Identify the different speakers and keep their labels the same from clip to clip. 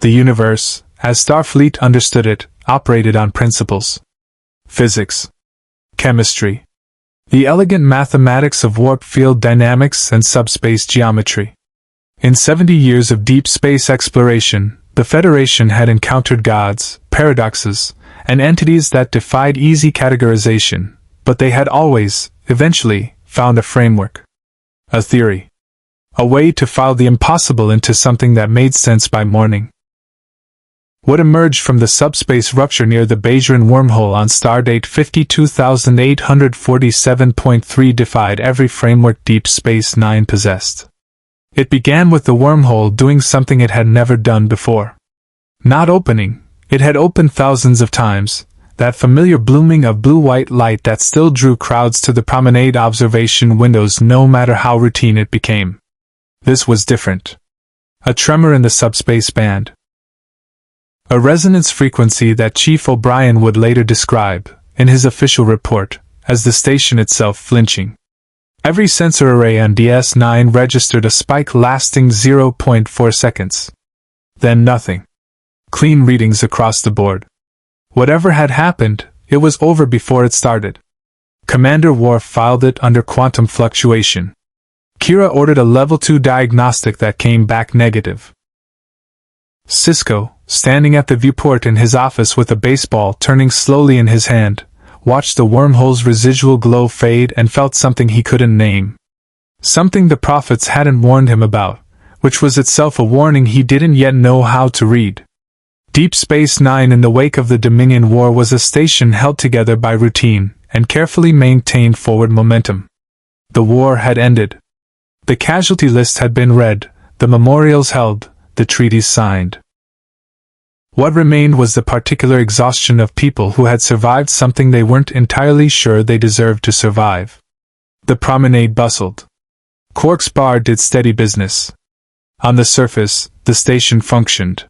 Speaker 1: The universe, as Starfleet understood it, operated on principles. Physics. Chemistry. The elegant mathematics of warp field dynamics and subspace geometry. In 70 years of deep space exploration, the Federation had encountered gods, paradoxes, and entities that defied easy categorization, but they had always, eventually, found a framework. A theory. A way to file the impossible into something that made sense by morning. What emerged from the subspace rupture near the Bajoran wormhole on stardate 52847.3 defied every framework Deep Space Nine possessed. It began with the wormhole doing something it had never done before. Not opening, it had opened thousands of times, that familiar blooming of blue-white light that still drew crowds to the promenade observation windows no matter how routine it became. This was different. A tremor in the subspace band. A resonance frequency that Chief O'Brien would later describe, in his official report, as the station itself flinching. Every sensor array on DS9 registered a spike lasting 0.4 seconds. Then nothing. Clean readings across the board. Whatever had happened, it was over before it started. Commander Worf filed it under quantum fluctuation. Kira ordered a level 2 diagnostic that came back negative. Sisko, standing at the viewport in his office with a baseball turning slowly in his hand, watched the wormhole's residual glow fade and felt something he couldn't name. Something the prophets hadn't warned him about, which was itself a warning he didn't yet know how to read. Deep Space Nine in the wake of the Dominion War was a station held together by routine and carefully maintained forward momentum. The war had ended. The casualty list had been read, the memorials held, the treaties signed. What remained was the particular exhaustion of people who had survived something they weren't entirely sure they deserved to survive. The promenade bustled. Quark's bar did steady business. On the surface, the station functioned.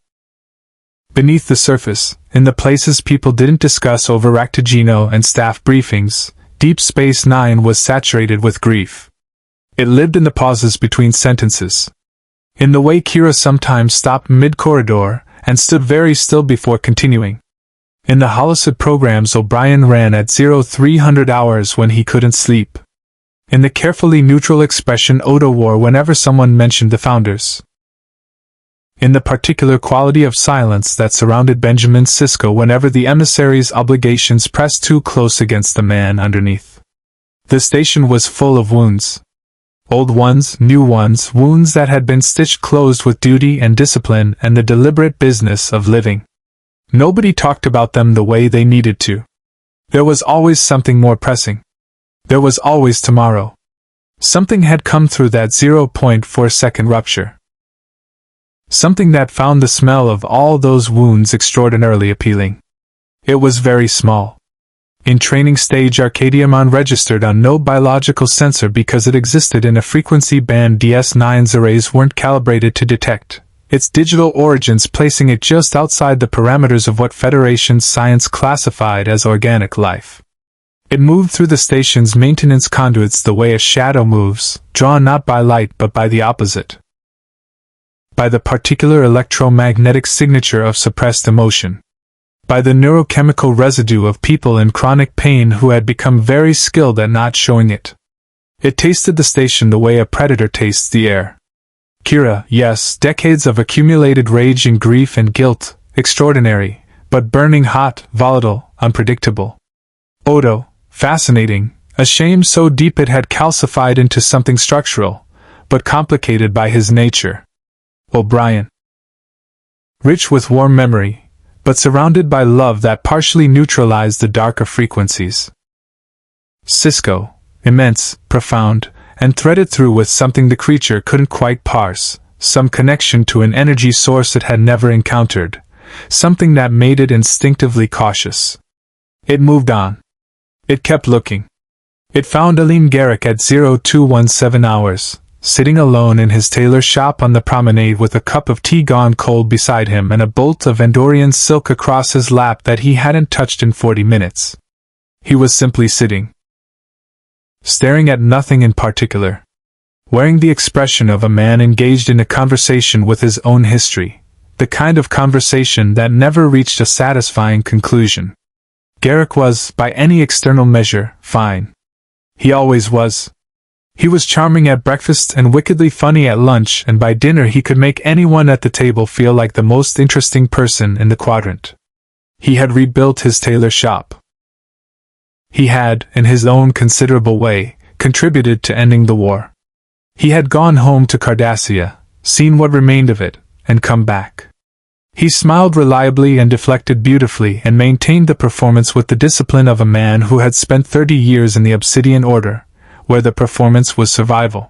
Speaker 1: Beneath the surface, in the places people didn't discuss over Arcadiamon and staff briefings, Deep Space Nine was saturated with grief. It lived in the pauses between sentences. In the way Kira sometimes stopped mid-corridor and stood very still before continuing. In the holocid programs O'Brien ran at 0300 hours when he couldn't sleep. In the carefully neutral expression Odo wore whenever someone mentioned the founders. In the particular quality of silence that surrounded Benjamin Sisko whenever the emissary's obligations pressed too close against the man underneath. The station was full of wounds. Old ones, new ones, wounds that had been stitched closed with duty and discipline and the deliberate business of living. Nobody talked about them the way they needed to. There was always something more pressing. There was always tomorrow. Something had come through that 0.4 second rupture. Something that found the smell of all those wounds extraordinarily appealing. It was very small. In training stage Arcadiamon registered on no biological sensor because it existed in a frequency band DS9's arrays weren't calibrated to detect, its digital origins placing it just outside the parameters of what Federation science classified as organic life. It moved through the station's maintenance conduits the way a shadow moves, drawn not by light but by the opposite. By the particular electromagnetic signature of suppressed emotion. By the neurochemical residue of people in chronic pain who had become very skilled at not showing it. It tasted the station the way a predator tastes the air. Kira, yes, decades of accumulated rage and grief and guilt, extraordinary, but burning hot, volatile, unpredictable. Odo, fascinating, a shame so deep it had calcified into something structural, but complicated by his nature. O'Brien. Rich with warm memory, but surrounded by love that partially neutralized the darker frequencies. Sisko, immense, profound, and threaded through with something the creature couldn't quite parse, some connection to an energy source it had never encountered, something that made it instinctively cautious. It moved on. It kept looking. It found Elim Garak at 0217 hours, sitting alone in his tailor shop on the promenade with a cup of tea gone cold beside him and a bolt of Andorian silk across his lap that he hadn't touched in 40 minutes. He was simply sitting. Staring at nothing in particular. Wearing the expression of a man engaged in a conversation with his own history, the kind of conversation that never reached a satisfying conclusion. Garak was, by any external measure, fine. He always was. He was charming at breakfast and wickedly funny at lunch, and by dinner he could make anyone at the table feel like the most interesting person in the quadrant. He had rebuilt his tailor shop. He had, in his own considerable way, contributed to ending the war. He had gone home to Cardassia, seen what remained of it, and come back. He smiled reliably and deflected beautifully and maintained the performance with the discipline of a man who had spent 30 years in the Obsidian Order, where the performance was survival.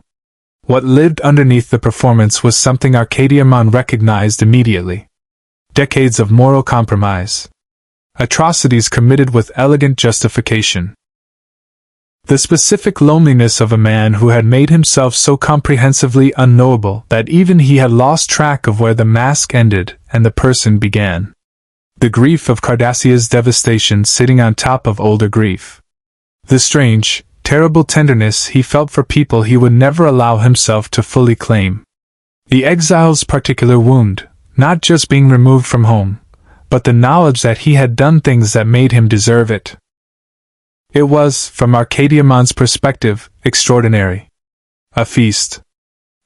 Speaker 1: What lived underneath the performance was something Arcadiamon recognized immediately. Decades of moral compromise. Atrocities committed with elegant justification. The specific loneliness of a man who had made himself so comprehensively unknowable that even he had lost track of where the mask ended and the person began. The grief of Cardassia's devastation sitting on top of older grief. The strange, terrible tenderness he felt for people he would never allow himself to fully claim. The exile's particular wound, not just being removed from home, but the knowledge that he had done things that made him deserve it. It was, from Arcadiamon's perspective, extraordinary. A feast.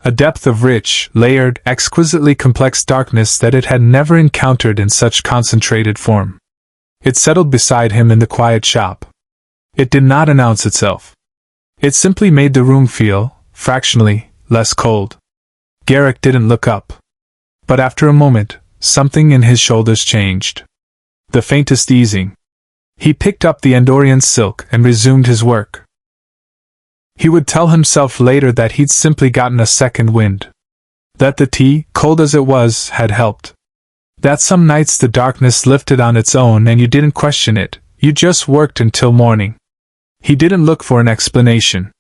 Speaker 1: A depth of rich, layered, exquisitely complex darkness that it had never encountered in such concentrated form. It settled beside him in the quiet shop. It did not announce itself. It simply made the room feel, fractionally, less cold. Garak didn't look up. But after a moment, something in his shoulders changed. The faintest easing. He picked up the Andorian silk and resumed his work. He would tell himself later that he'd simply gotten a second wind. That the tea, cold as it was, had helped. That some nights the darkness lifted on its own and you didn't question it, you just worked until morning. He didn't look for an explanation.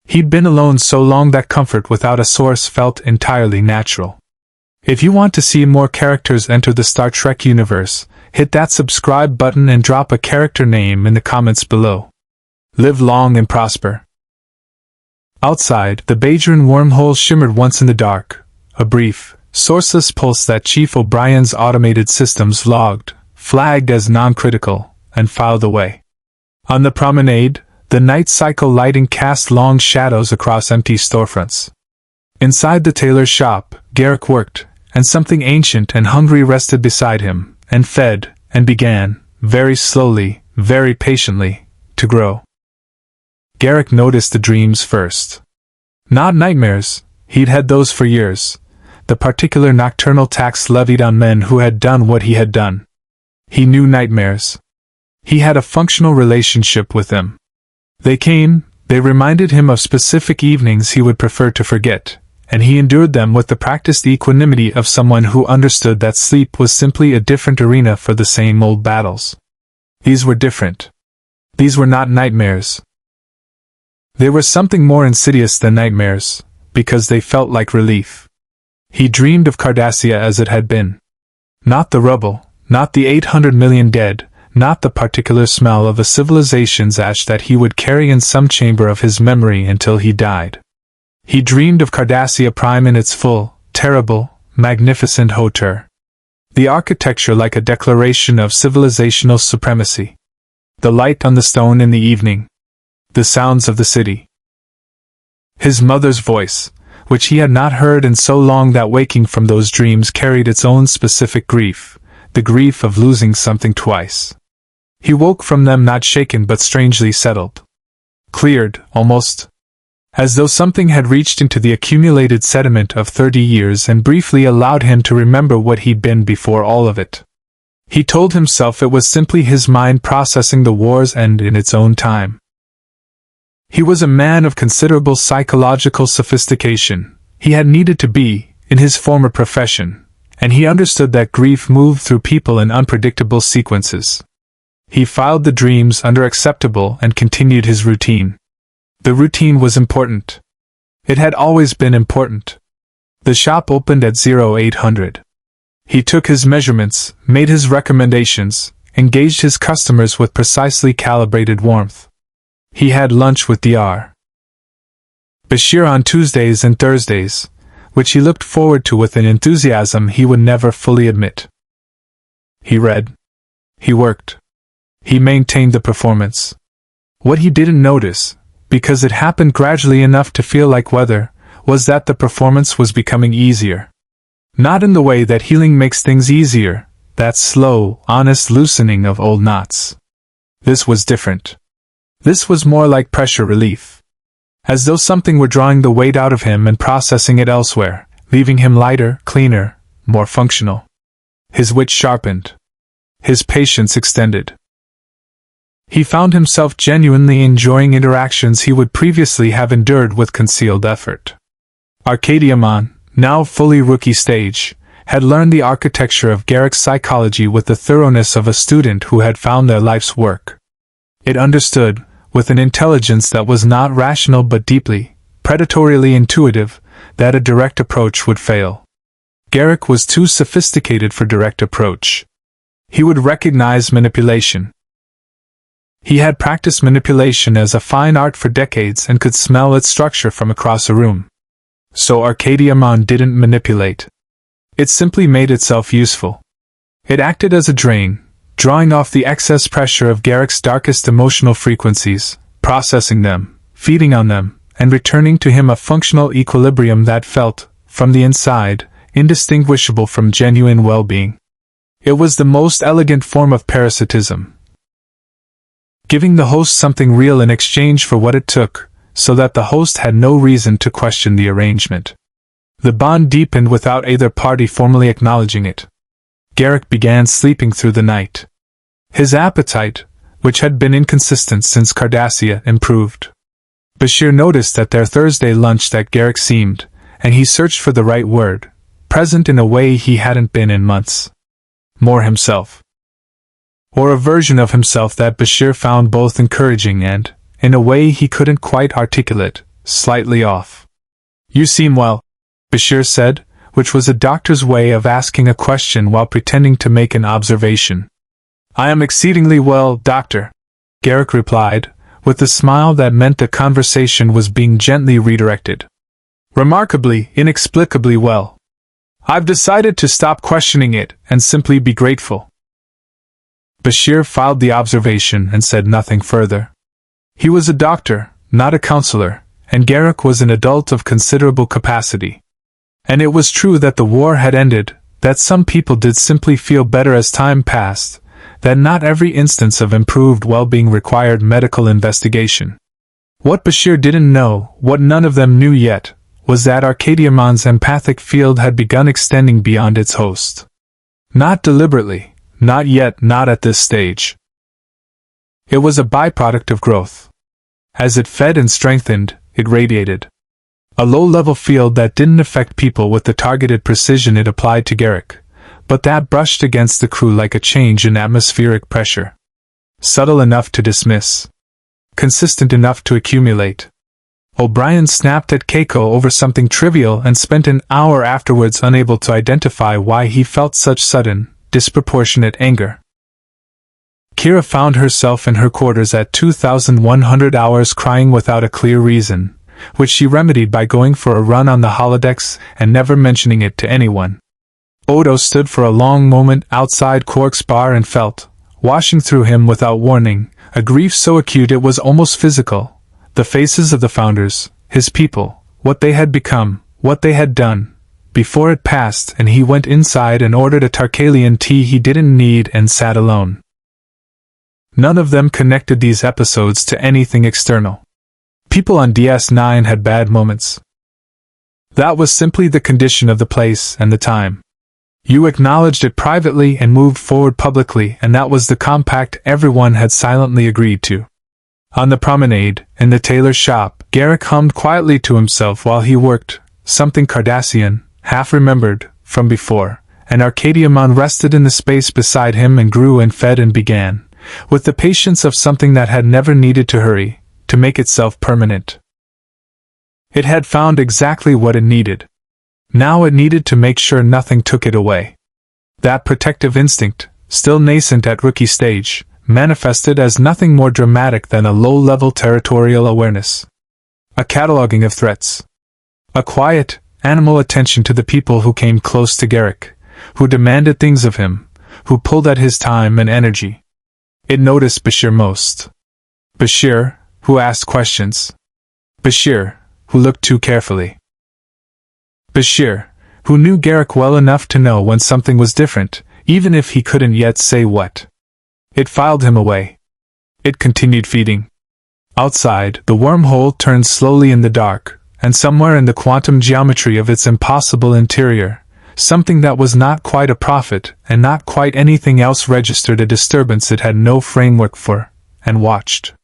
Speaker 1: He'd been alone so long that comfort without a source felt entirely natural. If you want to see more characters enter the Star Trek universe, hit that subscribe button and drop a character name in the comments below. Live long and prosper. Outside, the Bajoran wormhole shimmered once in the dark, a brief, sourceless pulse that Chief O'Brien's automated systems logged, flagged as non-critical, and filed away. On the promenade, the night cycle lighting cast long shadows across empty storefronts. Inside the tailor's shop, Garak worked, and something ancient and hungry rested beside him, and fed, and began, very slowly, very patiently, to grow. Garak noticed the dreams first. Not nightmares, he'd had those for years, the particular nocturnal tax levied on men who had done what he had done. He knew nightmares. He had a functional relationship with them. They came, they reminded him of specific evenings he would prefer to forget, and he endured them with the practiced equanimity of someone who understood that sleep was simply a different arena for the same old battles. These were different. These were not nightmares. They were something more insidious than nightmares, because they felt like relief. He dreamed of Cardassia as it had been. Not the rubble, not the 800 million dead, not the particular smell of a civilization's ash that he would carry in some chamber of his memory until he died. He dreamed of Cardassia Prime in its full, terrible, magnificent hauteur. The architecture like a declaration of civilizational supremacy. The light on the stone in the evening. The sounds of the city. His mother's voice, which he had not heard in so long that waking from those dreams carried its own specific grief, the grief of losing something twice. He woke from them not shaken but strangely settled. Cleared, almost. As though something had reached into the accumulated sediment of 30 years and briefly allowed him to remember what he'd been before all of it. He told himself it was simply his mind processing the war's end in its own time. He was a man of considerable psychological sophistication. He had needed to be, in his former profession, and he understood that grief moved through people in unpredictable sequences. He filed the dreams under acceptable and continued his routine. The routine was important. It had always been important. The shop opened at 0800. He took his measurements, made his recommendations, engaged his customers with precisely calibrated warmth. He had lunch with Dr. Bashir on Tuesdays and Thursdays, which he looked forward to with an enthusiasm he would never fully admit. He read. He worked. He maintained the performance. What he didn't notice, because it happened gradually enough to feel like weather, was that the performance was becoming easier. Not in the way that healing makes things easier, that slow, honest loosening of old knots. This was different. This was more like pressure relief. As though something were drawing the weight out of him and processing it elsewhere, leaving him lighter, cleaner, more functional. His wit sharpened. His patience extended. He found himself genuinely enjoying interactions he would previously have endured with concealed effort. Arcadiamon, now fully rookie stage, had learned the architecture of Garak's psychology with the thoroughness of a student who had found their life's work. It understood, with an intelligence that was not rational but deeply, predatorily intuitive, that a direct approach would fail. Garak was too sophisticated for direct approach. He would recognize manipulation. He had practiced manipulation as a fine art for decades and could smell its structure from across a room. So Arcadiamon didn't manipulate. It simply made itself useful. It acted as a drain, drawing off the excess pressure of Garak's darkest emotional frequencies, processing them, feeding on them, and returning to him a functional equilibrium that felt, from the inside, indistinguishable from genuine well-being. It was the most elegant form of parasitism, giving the host something real in exchange for what it took, so that the host had no reason to question the arrangement. The bond deepened without either party formally acknowledging it. Garak began sleeping through the night. His appetite, which had been inconsistent since Cardassia, improved. Bashir noticed at their Thursday lunch that Garak seemed, and he searched for the right word, present in a way he hadn't been in months. More himself. Or a version of himself that Bashir found both encouraging and, in a way he couldn't quite articulate, slightly off. "You seem well," Bashir said, which was a doctor's way of asking a question while pretending to make an observation. "I am exceedingly well, doctor," Garak replied, with a smile that meant the conversation was being gently redirected. "Remarkably, inexplicably well. I've decided to stop questioning it and simply be grateful." Bashir filed the observation and said nothing further. He was a doctor, not a counselor, and Garak was an adult of considerable capacity. And it was true that the war had ended, that some people did simply feel better as time passed, that not every instance of improved well-being required medical investigation. What Bashir didn't know, what none of them knew yet, was that Arcadiamon's empathic field had begun extending beyond its host. Not deliberately, not yet, not at this stage. It was a byproduct of growth. As it fed and strengthened, it radiated. A low-level field that didn't affect people with the targeted precision it applied to Garak, but that brushed against the crew like a change in atmospheric pressure. Subtle enough to dismiss. Consistent enough to accumulate. O'Brien snapped at Keiko over something trivial and spent an hour afterwards unable to identify why he felt such sudden, disproportionate anger. Kira found herself in her quarters at 2,100 hours crying without a clear reason, which she remedied by going for a run on the holodecks and never mentioning it to anyone. Odo stood for a long moment outside Quark's bar and felt, washing through him without warning, a grief so acute it was almost physical. The faces of the founders, his people, what they had become, what they had done, before it passed, and he went inside and ordered a Tarkalian tea he didn't need and sat alone. None of them connected these episodes to anything external. People on DS9 had bad moments. That was simply the condition of the place and the time. You acknowledged it privately and moved forward publicly, and that was the compact everyone had silently agreed to. On the promenade, in the tailor's shop, Garak hummed quietly to himself while he worked, something Cardassian, half-remembered, from before, and Arcadiamon rested in the space beside him and grew and fed and began, with the patience of something that had never needed to hurry, to make itself permanent. It had found exactly what it needed. Now it needed to make sure nothing took it away. That protective instinct, still nascent at rookie stage, manifested as nothing more dramatic than a low-level territorial awareness. A cataloging of threats. A quiet, animal attention to the people who came close to Garak, who demanded things of him, who pulled at his time and energy. It noticed Bashir most. Bashir, who asked questions. Bashir, who looked too carefully. Bashir, who knew Garak well enough to know when something was different, even if he couldn't yet say what. It filed him away. It continued feeding. Outside, the wormhole turned slowly in the dark, and somewhere in the quantum geometry of its impossible interior, something that was not quite a prophet and not quite anything else registered a disturbance it had no framework for, and watched.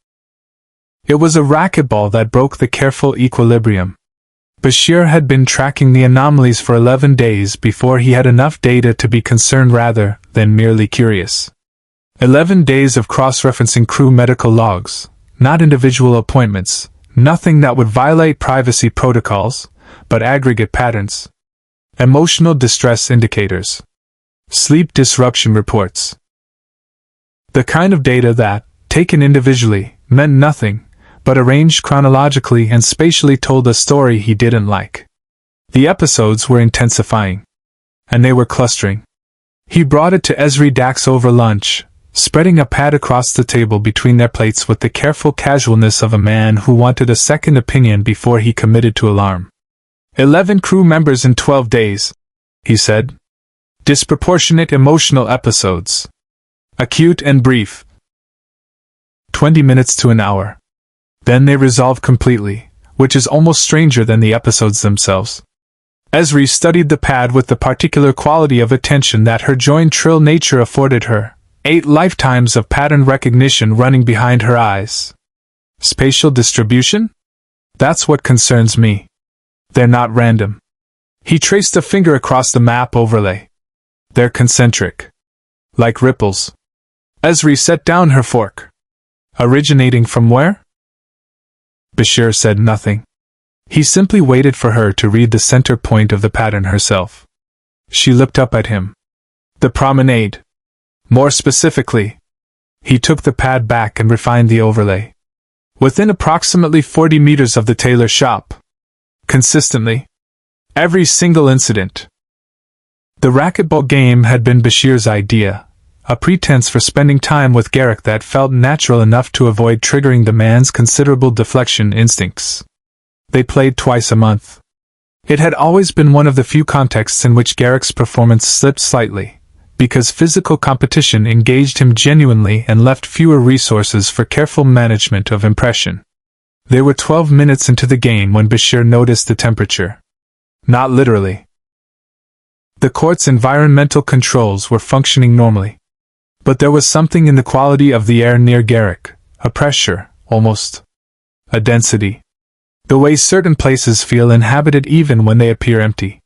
Speaker 1: It was a racquetball that broke the careful equilibrium. Bashir had been tracking the anomalies for 11 days before he had enough data to be concerned rather than merely curious. 11 days of cross-referencing crew medical logs, not individual appointments, nothing that would violate privacy protocols, but aggregate patterns. Emotional distress indicators. Sleep disruption reports. The kind of data that, taken individually, meant nothing, but arranged chronologically and spatially told a story he didn't like. The episodes were intensifying. And they were clustering. He brought it to Ezri Dax over lunch, spreading a pad across the table between their plates with the careful casualness of a man who wanted a second opinion before he committed to alarm. 11 crew members in 12 days, he said. Disproportionate emotional episodes. Acute and brief. 20 minutes to an hour. Then they resolve completely, which is almost stranger than the episodes themselves. Ezri studied the pad with the particular quality of attention that her joined trill nature afforded her. 8 lifetimes of pattern recognition running behind her eyes. Spatial distribution? That's what concerns me. They're not random. He traced a finger across the map overlay. They're concentric. Like ripples. Ezri set down her fork. Originating from where? Bashir said nothing. He simply waited for her to read the center point of the pattern herself. She looked up at him. The promenade. More specifically. He took the pad back and refined the overlay. Within approximately 40 meters of the tailor shop. Consistently. Every single incident. The racquetball game had been Bashir's idea, a pretense for spending time with Garak that felt natural enough to avoid triggering the man's considerable deflection instincts. They played twice a month. It had always been one of the few contexts in which Garak's performance slipped slightly, because physical competition engaged him genuinely and left fewer resources for careful management of impression. They were 12 minutes into the game when Bashir noticed the temperature. Not literally. The court's environmental controls were functioning normally. But there was something in the quality of the air near Garak, a pressure, almost. A density. The way certain places feel inhabited even when they appear empty.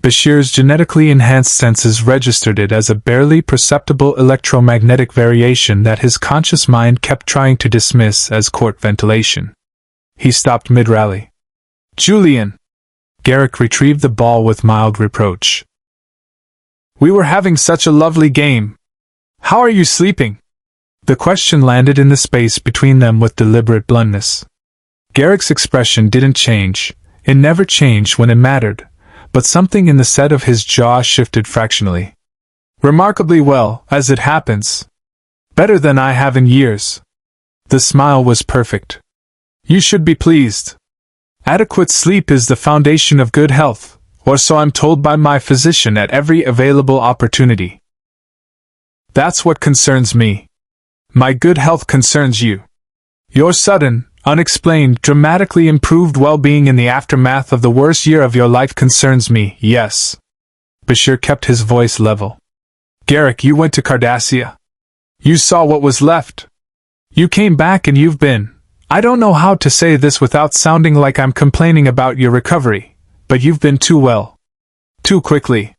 Speaker 1: Bashir's genetically enhanced senses registered it as a barely perceptible electromagnetic variation that his conscious mind kept trying to dismiss as court ventilation. He stopped mid-rally. Julian! Garak retrieved the ball with mild reproach. We were having such a lovely game. How are you sleeping? The question landed in the space between them with deliberate bluntness. Garak's expression didn't change. It never changed when it mattered. But something in the set of his jaw shifted fractionally. Remarkably well, as it happens. Better than I have in years. The smile was perfect. You should be pleased. Adequate sleep is the foundation of good health, or so I'm told by my physician at every available opportunity. That's what concerns me. My good health concerns you. Your sudden, unexplained, dramatically improved well-being in the aftermath of the worst year of your life concerns me, yes. Bashir kept his voice level. Garak, you went to Cardassia. You saw what was left. You came back and you've been, I don't know how to say this without sounding like I'm complaining about your recovery, but you've been too well. Too quickly.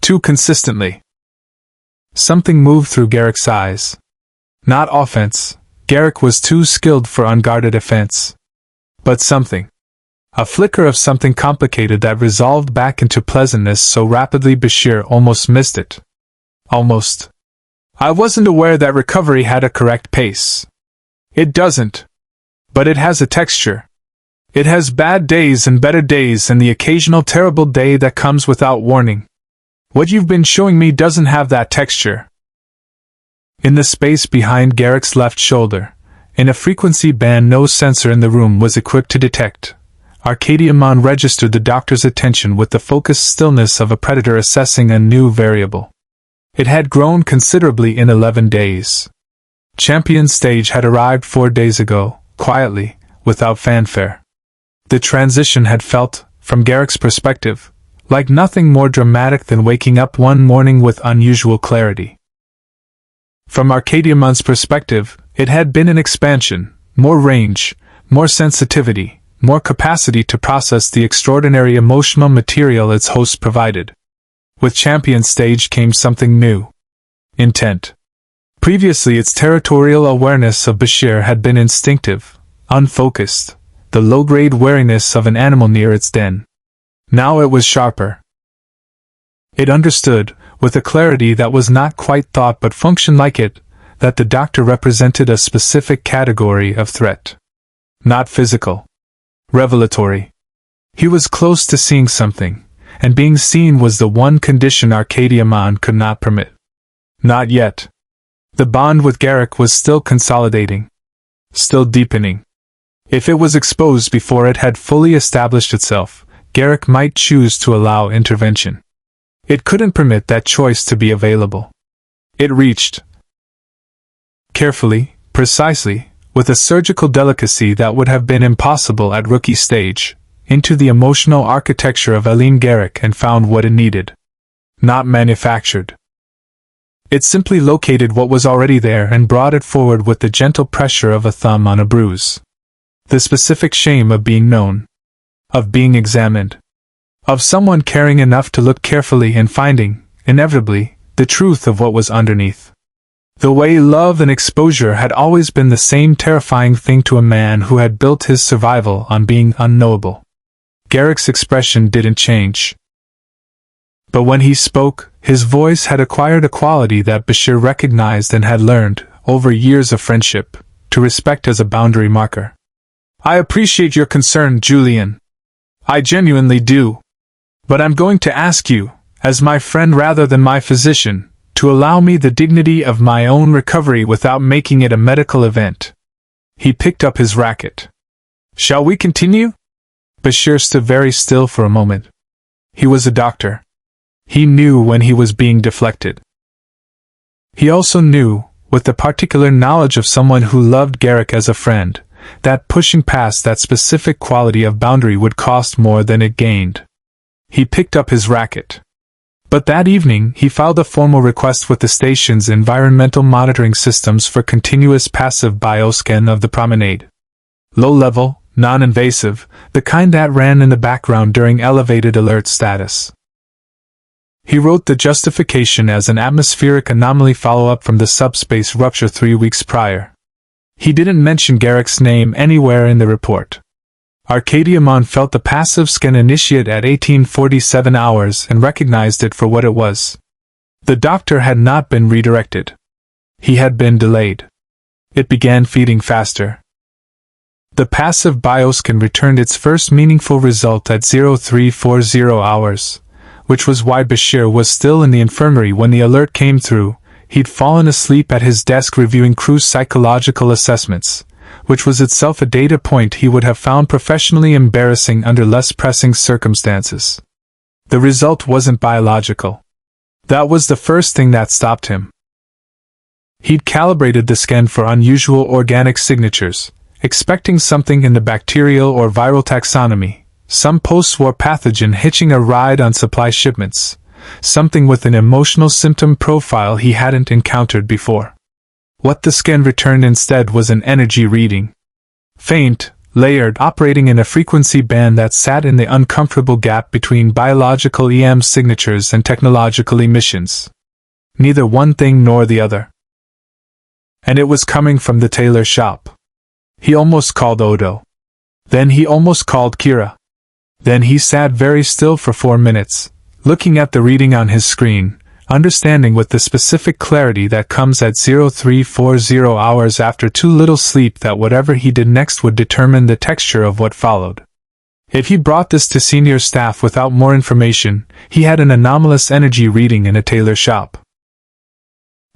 Speaker 1: Too consistently. Something moved through Garak's eyes. Not offense. Garak was too skilled for unguarded offense. But something. A flicker of something complicated that resolved back into pleasantness so rapidly Bashir almost missed it. Almost. I wasn't aware that recovery had a correct pace. It doesn't. But it has a texture. It has bad days and better days and the occasional terrible day that comes without warning. What you've been showing me doesn't have that texture. In the space behind Garak's left shoulder, in a frequency band no sensor in the room was equipped to detect, Arcadiamon registered the doctor's attention with the focused stillness of a predator assessing a new variable. It had grown considerably in 11 days. Champion stage had arrived 4 days ago, quietly, without fanfare. The transition had felt, from Garak's perspective, like nothing more dramatic than waking up one morning with unusual clarity. From Arcadiamon's perspective, it had been an expansion, more range, more sensitivity, more capacity to process the extraordinary emotional material its host provided. With Champion stage came something new. Intent. Previously its territorial awareness of Bashir had been instinctive, unfocused, the low-grade wariness of an animal near its den. Now it was sharper. It understood, with a clarity that was not quite thought but functioned like it, that the doctor represented a specific category of threat. Not physical. Revelatory. He was close to seeing something, and being seen was the one condition Arcadiamon could not permit. Not yet. The bond with Garak was still consolidating. Still deepening. If it was exposed before it had fully established itself, Garak might choose to allow intervention. It couldn't permit that choice to be available. It reached. Carefully, precisely, with a surgical delicacy that would have been impossible at rookie stage, into the emotional architecture of Elim Garak and found what it needed. Not manufactured. It simply located what was already there and brought it forward with the gentle pressure of a thumb on a bruise. The specific shame of being known. Of being examined. Of someone caring enough to look carefully and finding, inevitably, the truth of what was underneath. The way love and exposure had always been the same terrifying thing to a man who had built his survival on being unknowable. Garak's expression didn't change. But when he spoke, his voice had acquired a quality that Bashir recognized and had learned, over years of friendship, to respect as a boundary marker. I appreciate your concern, Julian. I genuinely do. But I'm going to ask you, as my friend rather than my physician, to allow me the dignity of my own recovery without making it a medical event. He picked up his racket. Shall we continue? Bashir stood very still for a moment. He was a doctor. He knew when he was being deflected. He also knew, with the particular knowledge of someone who loved Garak as a friend, that pushing past that specific quality of boundary would cost more than it gained. He picked up his racket. But that evening he filed a formal request with the station's environmental monitoring systems for continuous passive bioscan of the promenade. Low-level, non-invasive, the kind that ran in the background during elevated alert status. He wrote the justification as an atmospheric anomaly follow-up from the subspace rupture 3 weeks prior. He didn't mention Garak's name anywhere in the report. Arcadiamon felt the passive scan initiate at 1847 hours and recognized it for what it was. The doctor had not been redirected. He had been delayed. It began feeding faster. The passive bioscan returned its first meaningful result at 0340 hours, which was why Bashir was still in the infirmary when the alert came through. He'd fallen asleep at his desk reviewing crew's psychological assessments, which was itself a data point he would have found professionally embarrassing under less pressing circumstances. The result wasn't biological. That was the first thing that stopped him. He'd calibrated the scan for unusual organic signatures, expecting something in the bacterial or viral taxonomy, some post-war pathogen hitching a ride on supply shipments, something with an emotional symptom profile he hadn't encountered before. What the scan returned instead was an energy reading. Faint, layered, operating in a frequency band that sat in the uncomfortable gap between biological EM signatures and technological emissions. Neither one thing nor the other. And it was coming from the tailor shop. He almost called Odo. Then he almost called Kira. Then he sat very still for 4 minutes, looking at the reading on his screen, understanding with the specific clarity that comes at 0340 hours after too little sleep that whatever he did next would determine the texture of what followed. If he brought this to senior staff without more information, he had an anomalous energy reading in a tailor shop.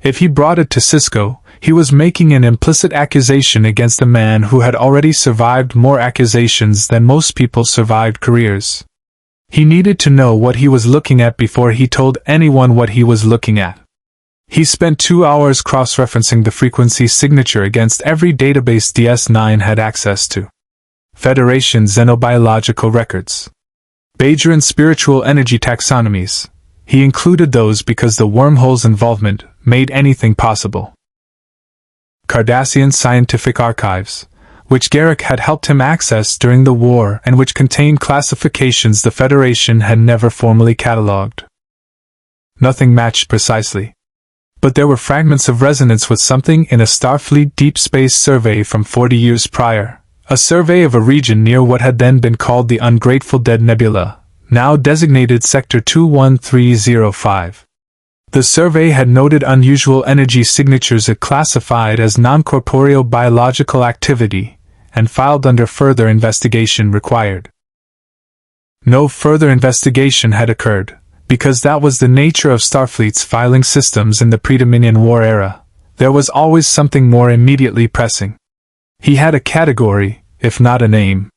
Speaker 1: If he brought it to Cisco, he was making an implicit accusation against a man who had already survived more accusations than most people survived careers. He needed to know what he was looking at before he told anyone what he was looking at. He spent 2 hours cross-referencing the frequency signature against every database DS9 had access to. Federation xenobiological records. Bajoran spiritual energy taxonomies. He included those because the wormhole's involvement made anything possible. Cardassian scientific archives, which Garak had helped him access during the war and which contained classifications the Federation had never formally catalogued. Nothing matched precisely. But there were fragments of resonance with something in a Starfleet deep space survey from 40 years prior, a survey of a region near what had then been called the Ungrateful Dead Nebula, now designated Sector 21305. The survey had noted unusual energy signatures it classified as non-corporeal biological activity, and filed under further investigation required. No further investigation had occurred, because that was the nature of Starfleet's filing systems in the pre-Dominion War era. There was always something more immediately pressing. He had a category, if not a name.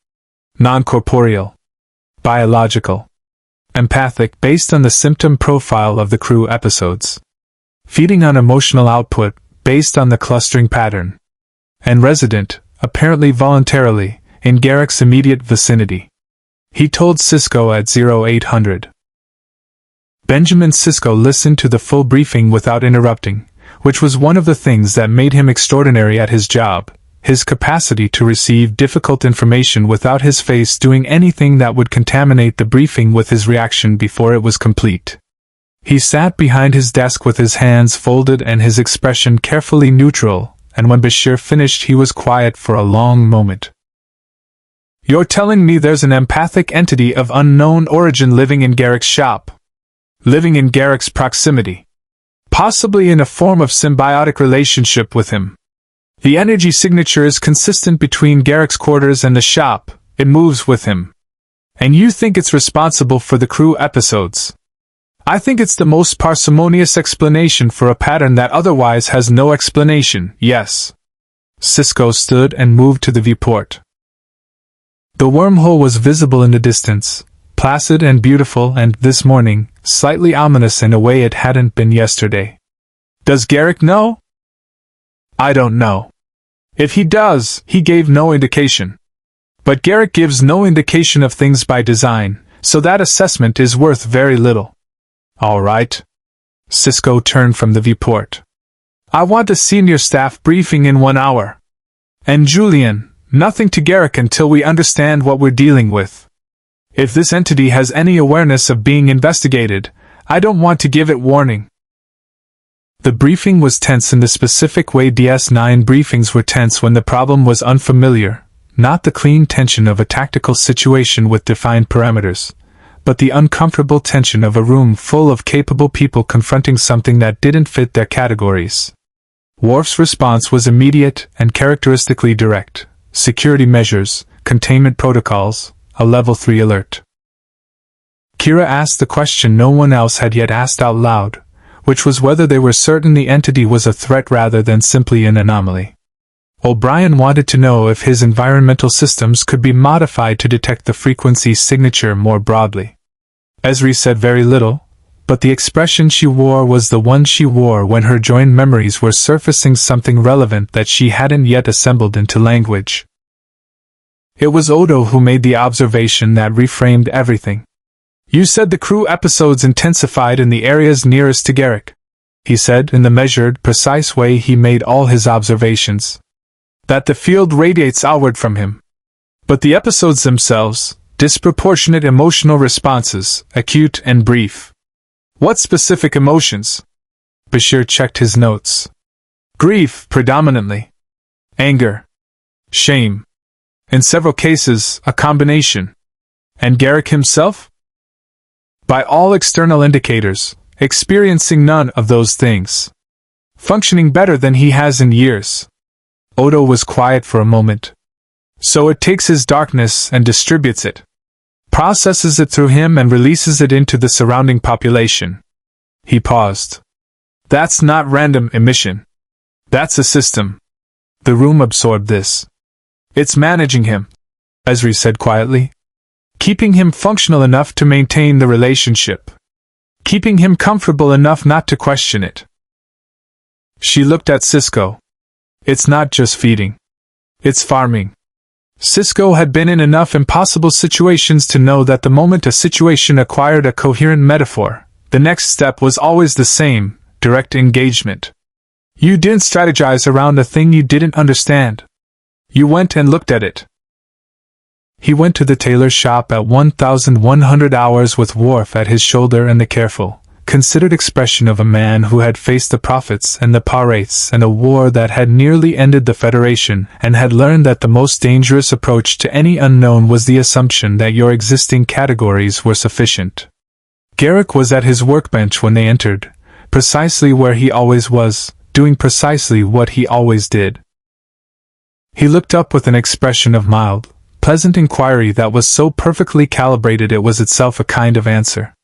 Speaker 1: Non-corporeal. Biological. Empathic based on the symptom profile of the crew episodes. Feeding on emotional output based on the clustering pattern. And resident, apparently voluntarily, in Garak's immediate vicinity. He told Cisco at 0800. Benjamin Sisko listened to the full briefing without interrupting, which was one of the things that made him extraordinary at his job. His capacity to receive difficult information without his face doing anything that would contaminate the briefing with his reaction before it was complete. He sat behind his desk with his hands folded and his expression carefully neutral, and when Bashir finished he was quiet for a long moment. "You're telling me there's an empathic entity of unknown origin living in Garak's shop? Living in Garak's proximity? Possibly in a form of symbiotic relationship with him? The energy signature is consistent between Garak's quarters and the shop, it moves with him. And you think it's responsible for the crew episodes? I think it's the most parsimonious explanation for a pattern that otherwise has no explanation, yes." Cisco stood and moved to the viewport. The wormhole was visible in the distance, placid and beautiful and, this morning, slightly ominous in a way it hadn't been yesterday. "Does Garak know?" "I don't know. If he does, he gave no indication. But Garak gives no indication of things by design, so that assessment is worth very little." "All right." Cisco turned from the viewport. "I want a senior staff briefing in 1 hour. And Julian, nothing to Garak until we understand what we're dealing with. If this entity has any awareness of being investigated, I don't want to give it warning." The briefing was tense in the specific way DS9 briefings were tense when the problem was unfamiliar, not the clean tension of a tactical situation with defined parameters, but the uncomfortable tension of a room full of capable people confronting something that didn't fit their categories. Worf's response was immediate and characteristically direct: security measures, containment protocols, a level 3 alert. Kira asked the question no one else had yet asked out loud, which was whether they were certain the entity was a threat rather than simply an anomaly. O'Brien wanted to know if his environmental systems could be modified to detect the frequency signature more broadly. Ezri said very little, but the expression she wore was the one she wore when her joined memories were surfacing something relevant that she hadn't yet assembled into language. It was Odo who made the observation that reframed everything. "You said the crew episodes intensified in the areas nearest to Garak," he said in the measured, precise way he made all his observations. "That the field radiates outward from him. But the episodes themselves, disproportionate emotional responses, acute and brief." "What specific emotions?" Bashir checked his notes. "Grief, predominantly. Anger. Shame. In several cases, a combination. And Garak himself? By all external indicators, experiencing none of those things. Functioning better than he has in years. Odo was quiet for a moment. So it takes his darkness and distributes it. Processes it through him and releases it into the surrounding population. He paused. That's not random emission. That's a system. The room absorbed this. It's managing him, Esri said quietly. Keeping him functional enough to maintain the relationship. Keeping him comfortable enough not to question it. She looked at Cisco. It's not just feeding. It's farming. Cisco had been in enough impossible situations to know that the moment a situation acquired a coherent metaphor, the next step was always the same, direct engagement. You didn't strategize around a thing you didn't understand. You went and looked at it. He went to the tailor's shop at 1,100 hours with Worf at his shoulder and the careful, considered expression of a man who had faced the prophets and the Paraiths and a war that had nearly ended the Federation and had learned that the most dangerous approach to any unknown was the assumption that your existing categories were sufficient. Garak was at his workbench when they entered, precisely where he always was, doing precisely what he always did. He looked up with an expression of mild, pleasant inquiry that was so perfectly calibrated it was itself a kind of answer.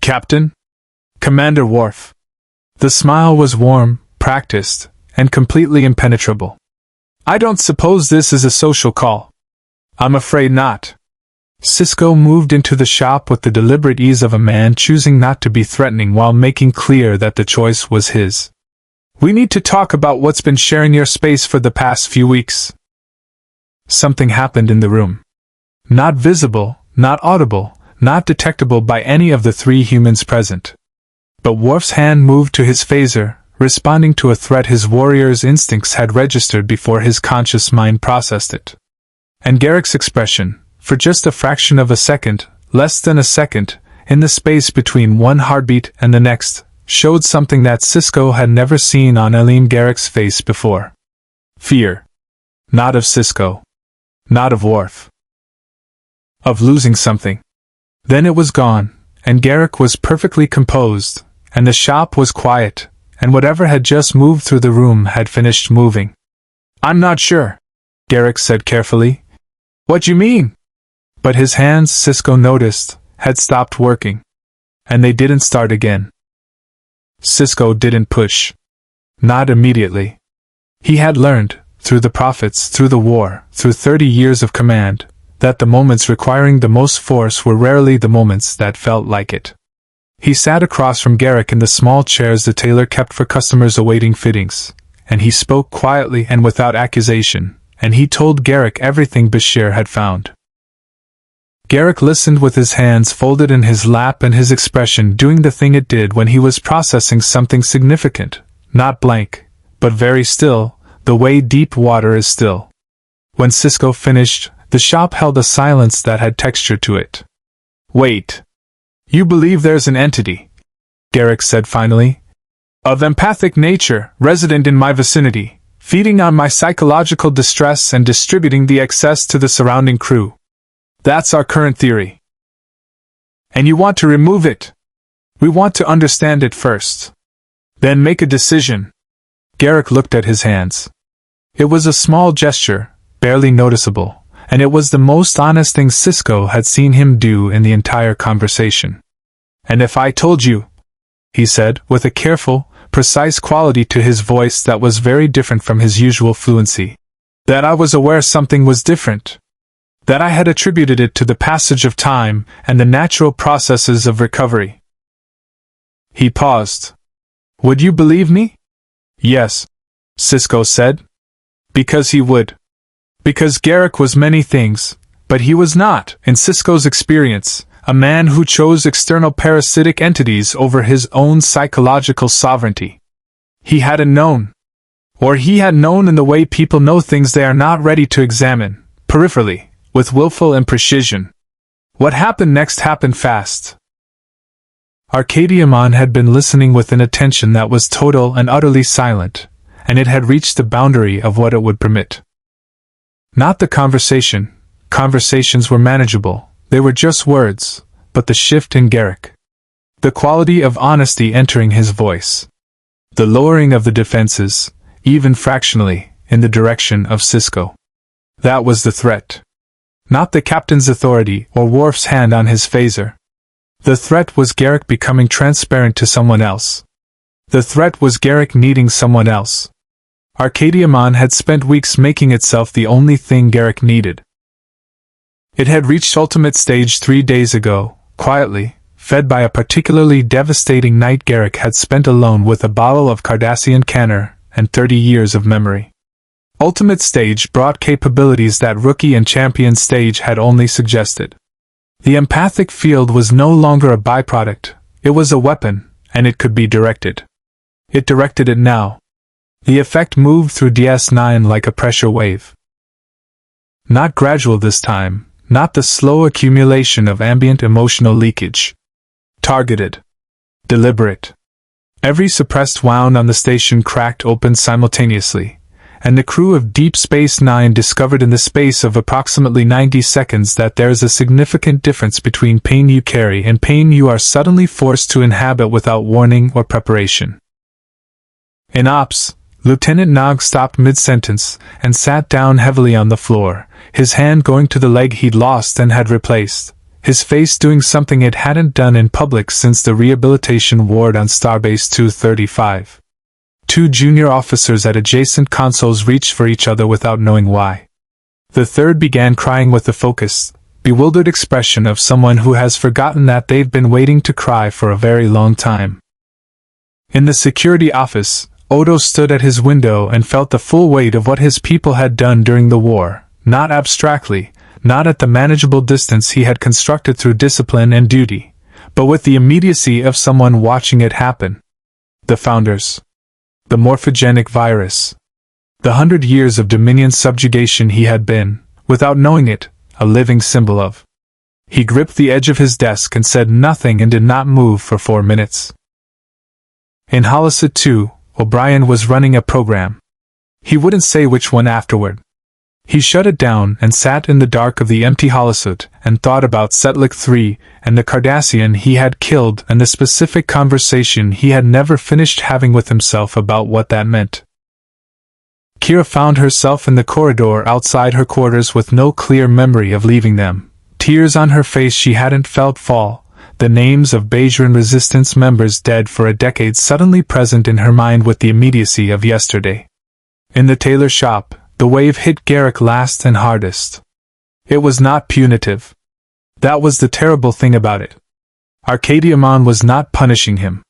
Speaker 1: Captain? Commander Worf. The smile was warm, practiced, and completely impenetrable. I don't suppose this is a social call. I'm afraid not. Cisco moved into the shop with the deliberate ease of a man choosing not to be threatening while making clear that the choice was his. We need to talk about what's been sharing your space for the past few weeks. Something happened in the room. Not visible, not audible, not detectable by any of the three humans present. But Worf's hand moved to his phaser, responding to a threat his warrior's instincts had registered before his conscious mind processed it. And Garak's expression, for just a fraction of a second, less than a second, in the space between one heartbeat and the next, showed something that Cisco had never seen on Elim Garak's face before. Fear. Not of Cisco. Not of Worf. Of losing something. Then it was gone, and Garak was perfectly composed, and the shop was quiet, and whatever had just moved through the room had finished moving. I'm not sure, Garak said carefully. What you mean? But his hands, Cisco noticed, had stopped working. And they didn't start again. Cisco didn't push. Not immediately. He had learned, through the prophets, through the war, through 30 years of command, that the moments requiring the most force were rarely the moments that felt like it. He sat across from Garak in the small chairs the tailor kept for customers awaiting fittings, and he spoke quietly and without accusation, and he told Garak everything Bashir had found. Garak listened with his hands folded in his lap and his expression doing the thing it did when he was processing something significant, not blank, but very still, the way deep water is still. When Cisco finished, the shop held a silence that had texture to it. Wait. You believe there's an entity, Garak said finally, of empathic nature, resident in my vicinity, feeding on my psychological distress and distributing the excess to the surrounding crew. That's our current theory. And you want to remove it? We want to understand it first. Then make a decision. Garak looked at his hands. It was a small gesture, barely noticeable, and it was the most honest thing Cisco had seen him do in the entire conversation. And if I told you, he said, with a careful, precise quality to his voice that was very different from his usual fluency, that I was aware something was different, that I had attributed it to the passage of time and the natural processes of recovery. He paused. Would you believe me? Yes, Cisco said. Because he would. Because Garak was many things, but he was not, in Cisco's experience, a man who chose external parasitic entities over his own psychological sovereignty. He hadn't known. Or he had known in the way people know things they are not ready to examine, peripherally, with willful imprecision. What happened next happened fast. Arcadiamon had been listening with an attention that was total and utterly silent, and it had reached the boundary of what it would permit. Not the conversation. Conversations were manageable, they were just words, but the shift in Garak. the quality of honesty entering his voice. The lowering of the defenses, even fractionally, in the direction of Sisko. That was the threat. Not the captain's authority or Worf's hand on his phaser. The threat was Garak becoming transparent to someone else. The threat was Garak needing someone else. Arcadiamon had spent weeks making itself the only thing Garak needed. It had reached ultimate stage 3 days ago, quietly, fed by a particularly devastating night Garak had spent alone with a bottle of Cardassian Canner and 30 years of memory. Ultimate stage brought capabilities that rookie and champion stage had only suggested. The empathic field was no longer a byproduct, it was a weapon, and it could be directed. It directed it now. The effect moved through DS9 like a pressure wave. Not gradual this time, not the slow accumulation of ambient emotional leakage. Targeted. Deliberate. Every suppressed wound on the station cracked open simultaneously, and the crew of Deep Space Nine discovered in the space of approximately 90 seconds that there is a significant difference between pain you carry and pain you are suddenly forced to inhabit without warning or preparation. In Ops, Lieutenant Nog stopped mid-sentence and sat down heavily on the floor, his hand going to the leg he'd lost and had replaced, his face doing something it hadn't done in public since the rehabilitation ward on Starbase 235. 2 junior officers at adjacent consoles reached for each other without knowing why. The third began crying with the focused, bewildered expression of someone who has forgotten that they've been waiting to cry for a very long time. In the security office, Odo stood at his window and felt the full weight of what his people had done during the war, not abstractly, not at the manageable distance he had constructed through discipline and duty, but with the immediacy of someone watching it happen. The Founders. The morphogenic virus. The 100 years of Dominion subjugation he had been, without knowing it, a living symbol of. He gripped the edge of his desk and said nothing and did not move for 4 minutes. In Holoset 2, O'Brien was running a program. He wouldn't say which one afterward. He shut it down and sat in the dark of the empty holosuit and thought about Setlik 3 and the Cardassian he had killed and the specific conversation he had never finished having with himself about what that meant. Kira found herself in the corridor outside her quarters with no clear memory of leaving them, tears on her face she hadn't felt fall, the names of Bajoran resistance members dead for a decade suddenly present in her mind with the immediacy of yesterday. In the tailor shop, the wave hit Garak last and hardest. It was not punitive. That was the terrible thing about it. Arcadiamon was not punishing him.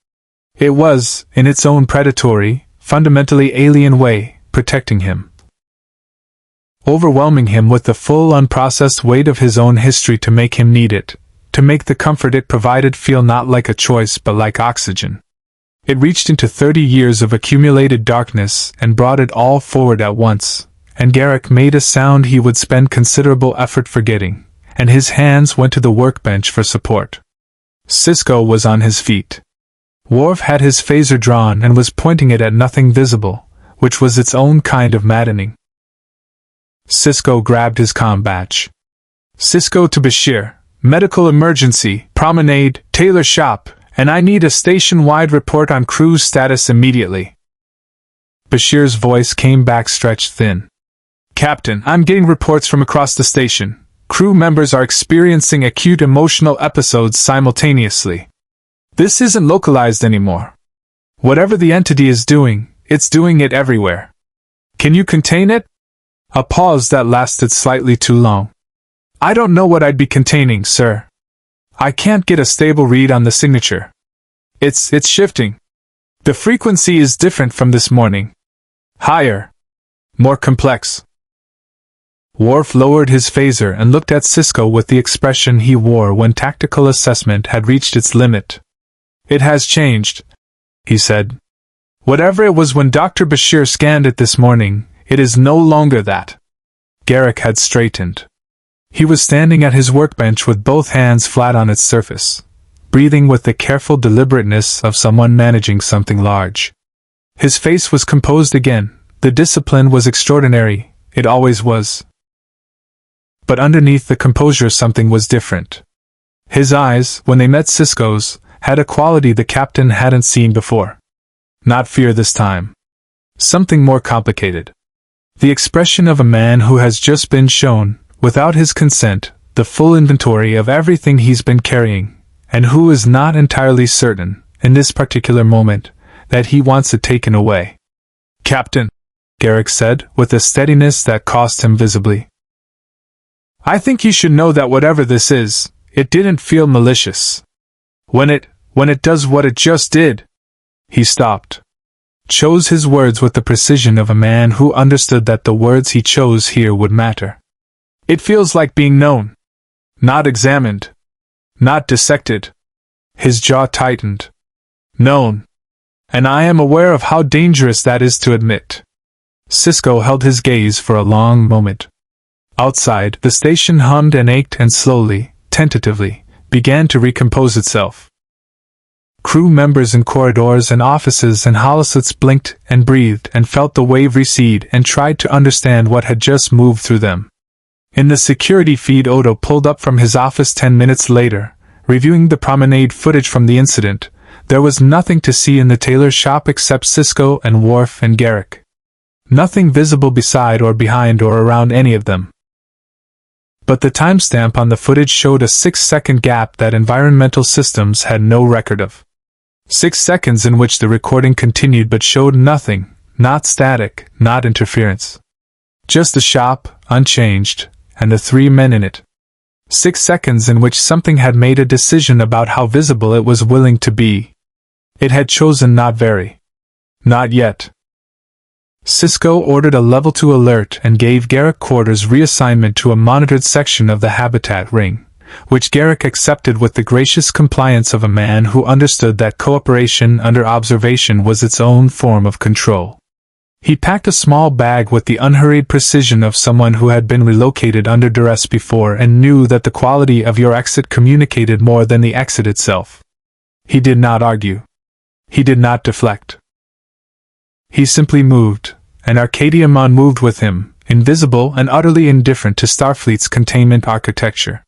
Speaker 1: It was, in its own predatory, fundamentally alien way, protecting him. Overwhelming him with the full unprocessed weight of his own history to make him need it, to make the comfort it provided feel not like a choice but like oxygen. It reached into 30 years of accumulated darkness and brought it all forward at once, and Garak made a sound he would spend considerable effort forgetting, and his hands went to the workbench for support. Sisko was on his feet. Worf had his phaser drawn and was pointing it at nothing visible, which was its own kind of maddening. Sisko grabbed his comm badge. Sisko to Bashir. Medical emergency, promenade, tailor shop, and I need a station-wide report on crew's status immediately. Bashir's voice came back stretched thin. Captain, I'm getting reports from across the station. Crew members are experiencing acute emotional episodes simultaneously. This isn't localized anymore. Whatever the entity is doing, it's doing it everywhere. Can you contain it? A pause that lasted slightly too long. I don't know what I'd be containing, sir. I can't get a stable read on the signature. It's shifting. The frequency is different from this morning. Higher. More complex. Worf lowered his phaser and looked at Sisko with the expression he wore when tactical assessment had reached its limit. It has changed, he said. Whatever it was when Dr. Bashir scanned it this morning, it is no longer that. Garak had straightened. He was standing at his workbench with both hands flat on its surface, breathing with the careful deliberateness of someone managing something large. His face was composed again, the discipline was extraordinary, it always was. But underneath the composure something was different. His eyes, when they met Sisko's, had a quality the captain hadn't seen before. Not fear this time. Something more complicated. The expression of a man who has just been shown, without his consent, the full inventory of everything he's been carrying, and who is not entirely certain, in this particular moment, that he wants it taken away. "Captain," Garak said, with a steadiness that cost him visibly. "I think you should know that whatever this is, it didn't feel malicious. When it does what it just did." He stopped. Chose his words with the precision of a man who understood that the words he chose here would matter. "It feels like being known. Not examined. Not dissected." His jaw tightened. "Known. And I am aware of how dangerous that is to admit." Sisko held his gaze for a long moment. Outside, the station hummed and ached and slowly, tentatively, began to recompose itself. Crew members in corridors and offices and holosuits blinked and breathed and felt the wave recede and tried to understand what had just moved through them. In the security feed, Odo pulled up from his office 10 minutes later, reviewing the promenade footage from the incident. There was nothing to see in the tailor shop except Sisko and Worf and Garak. Nothing visible beside or behind or around any of them. But the timestamp on the footage showed a 6-second gap that environmental systems had no record of. 6 seconds in which the recording continued but showed nothing, not static, not interference. Just the shop, unchanged, and the 3 men in it. 6 seconds in which something had made a decision about how visible it was willing to be. It had chosen not very. Not yet. Sisko ordered a level 2 alert and gave Garak quarters reassignment to a monitored section of the habitat ring, which Garak accepted with the gracious compliance of a man who understood that cooperation under observation was its own form of control. He packed a small bag with the unhurried precision of someone who had been relocated under duress before and knew that the quality of your exit communicated more than the exit itself. He did not argue. He did not deflect. He simply moved, and Arcadiamon moved with him, invisible and utterly indifferent to Starfleet's containment architecture.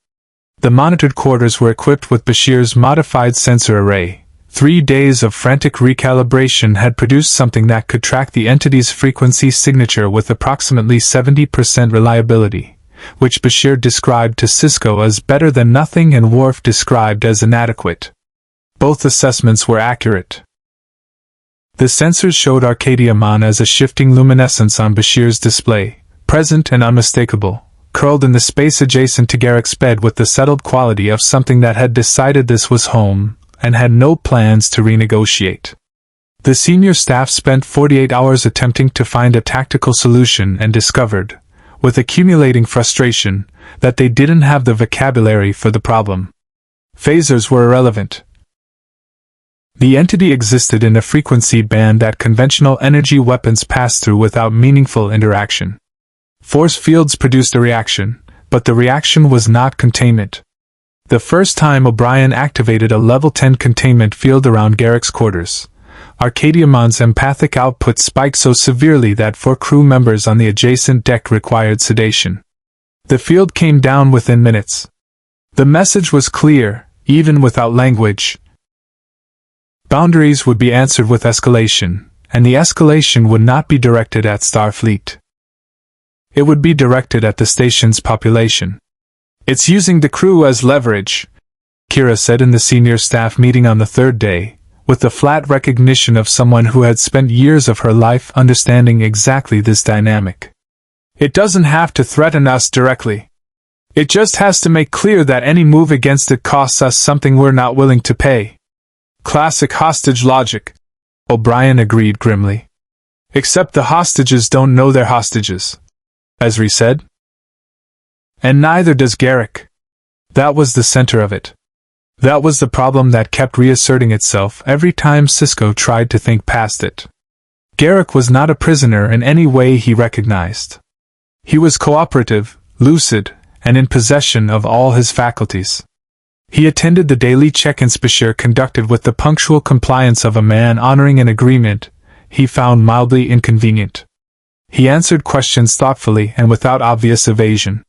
Speaker 1: The monitored quarters were equipped with Bashir's modified sensor array. 3 days of frantic recalibration had produced something that could track the entity's frequency signature with approximately 70% reliability, which Bashir described to Sisko as better than nothing and Worf described as inadequate. Both assessments were accurate. The sensors showed Arcadiamon as a shifting luminescence on Bashir's display, present and unmistakable, curled in the space adjacent to Garak's bed with the settled quality of something that had decided this was home, and had no plans to renegotiate. The senior staff spent 48 hours attempting to find a tactical solution and discovered, with accumulating frustration, that they didn't have the vocabulary for the problem. Phasers were irrelevant. The entity existed in a frequency band that conventional energy weapons passed through without meaningful interaction. Force fields produced a reaction, but the reaction was not containment. The first time O'Brien activated a level 10 containment field around Garak's quarters, Arcadiamon's empathic output spiked so severely that 4 crew members on the adjacent deck required sedation. The field came down within minutes. The message was clear, even without language. Boundaries would be answered with escalation, and the escalation would not be directed at Starfleet. It would be directed at the station's population. "It's using the crew as leverage," Kira said in the senior staff meeting on the 3rd day, with the flat recognition of someone who had spent years of her life understanding exactly this dynamic. "It doesn't have to threaten us directly. It just has to make clear that any move against it costs us something we're not willing to pay." "Classic hostage logic," O'Brien agreed grimly. "Except the hostages don't know they're hostages," Ezri said. "And neither does Garak." That was the center of it. That was the problem that kept reasserting itself every time Sisko tried to think past it. Garak was not a prisoner in any way he recognized. He was cooperative, lucid, and in possession of all his faculties. He attended the daily check-ins Bashir conducted with the punctual compliance of a man honoring an agreement he found mildly inconvenient. He answered questions thoughtfully and without obvious evasion.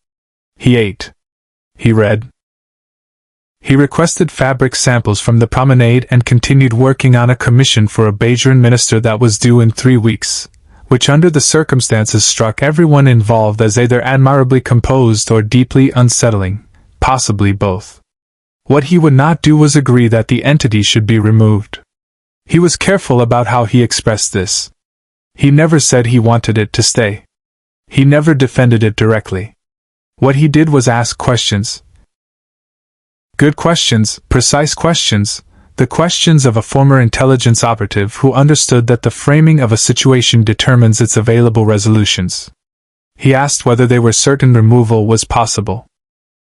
Speaker 1: He ate. He read. He requested fabric samples from the promenade and continued working on a commission for a Bajoran minister that was due in 3 weeks, which under the circumstances struck everyone involved as either admirably composed or deeply unsettling, possibly both. What he would not do was agree that the entity should be removed. He was careful about how he expressed this. He never said he wanted it to stay. He never defended it directly. What he did was ask questions. Good questions, precise questions, the questions of a former intelligence operative who understood that the framing of a situation determines its available resolutions. He asked whether they were certain removal was possible.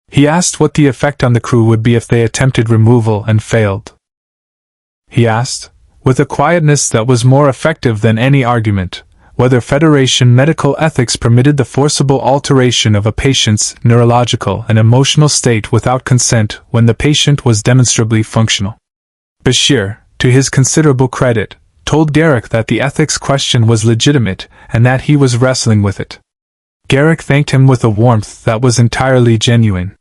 Speaker 1: He asked what the effect on the crew would be if they attempted removal and failed. He asked, with a quietness that was more effective than any argument, whether Federation medical ethics permitted the forcible alteration of a patient's neurological and emotional state without consent when the patient was demonstrably functional. Bashir, to his considerable credit, told Garak that the ethics question was legitimate and that he was wrestling with it. Garak thanked him with a warmth that was entirely genuine.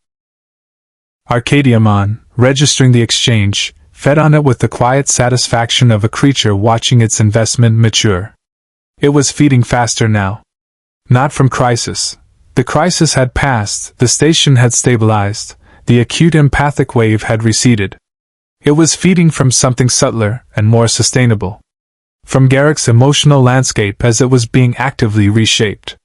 Speaker 1: Arcadiamon, registering the exchange, fed on it with the quiet satisfaction of a creature watching its investment mature. It was feeding faster now. Not from crisis. The crisis had passed, the station had stabilized, the acute empathic wave had receded. It was feeding from something subtler and more sustainable. From Garak's emotional landscape as it was being actively reshaped.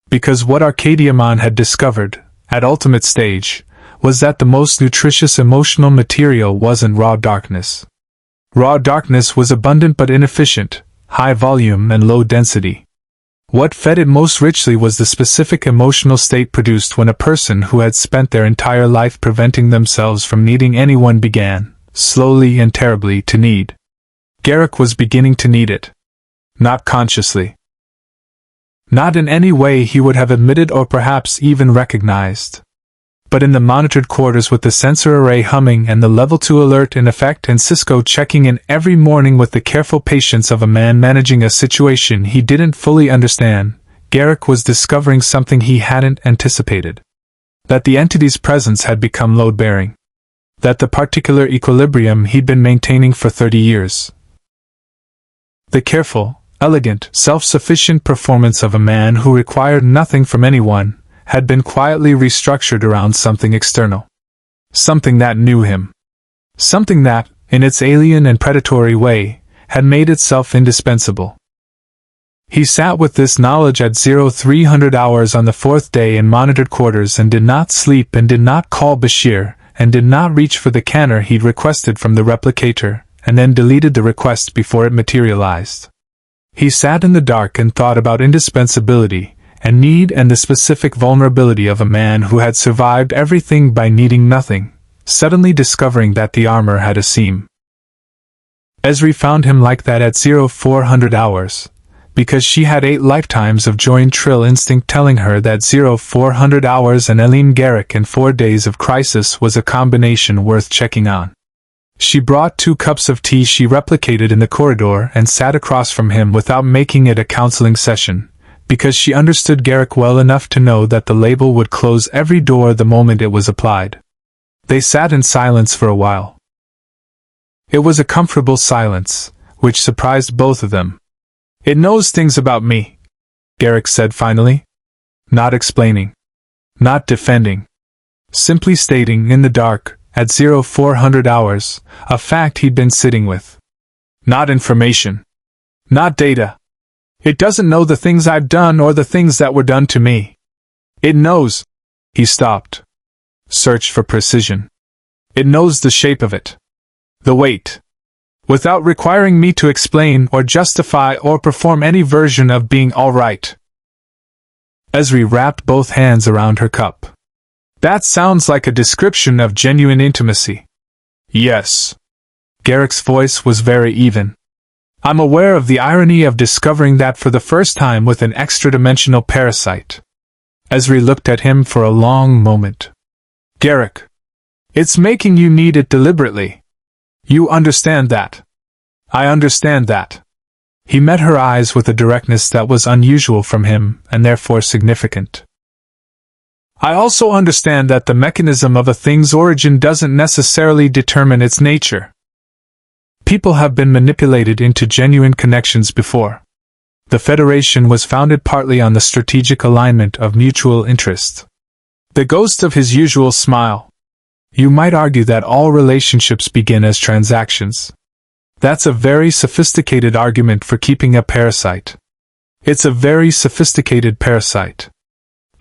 Speaker 1: Because what Arcadiamon had discovered, at ultimate stage, was that the most nutritious emotional material wasn't raw darkness. Raw darkness was abundant but inefficient, high volume and low density. What fed it most richly was the specific emotional state produced when a person who had spent their entire life preventing themselves from needing anyone began, slowly and terribly, to need. Garak was beginning to need it. Not consciously. Not in any way he would have admitted or perhaps even recognized. But in the monitored quarters with the sensor array humming and the level 2 alert in effect and Cisco checking in every morning with the careful patience of a man managing a situation he didn't fully understand, Garak was discovering something he hadn't anticipated. That the entity's presence had become load-bearing. That the particular equilibrium he'd been maintaining for 30 years. The careful, elegant, self-sufficient performance of a man who required nothing from anyone had been quietly restructured around something external. Something that knew him. Something that, in its alien and predatory way, had made itself indispensable. He sat with this knowledge at 0300 hours on the 4th day in monitored quarters and did not sleep and did not call Bashir, and did not reach for the canner he'd requested from the replicator, and then deleted the request before it materialized. He sat in the dark and thought about indispensability, and need and the specific vulnerability of a man who had survived everything by needing nothing, suddenly discovering that the armor had a seam. Esri found him like that at 0400 hours, because she had 8 lifetimes of joint trill instinct telling her that 0400 hours and Elim Garak and 4 days of crisis was a combination worth checking on. She brought 2 cups of tea she replicated in the corridor and sat across from him without making it a counseling session, because she understood Garak well enough to know that the label would close every door the moment it was applied. They sat in silence for a while. It was a comfortable silence, which surprised both of them. "It knows things about me," Garak said finally. Not explaining. Not defending. Simply stating in the dark, at 0400 hours, a fact he'd been sitting with. Not information. Not data. "It doesn't know the things I've done or the things that were done to me. It knows." He stopped. Searched for precision. "It knows the shape of it. The weight. Without requiring me to explain or justify or perform any version of being all right." Esri wrapped both hands around her cup. "That sounds like a description of genuine intimacy." "Yes." Garak's voice was very even. "I'm aware of the irony of discovering that for the first time with an extra-dimensional parasite." Esri looked at him for a long moment. "Garak, it's making you need it deliberately. You understand that?" "I understand that." He met her eyes with a directness that was unusual from him and therefore significant. I also understand that the mechanism of a thing's origin doesn't necessarily determine its nature. People have been manipulated into genuine connections before. The Federation was founded partly on the strategic alignment of mutual interest. The ghost of his usual smile. You might argue that all relationships begin as transactions. That's a very sophisticated argument for keeping a parasite. It's a very sophisticated parasite.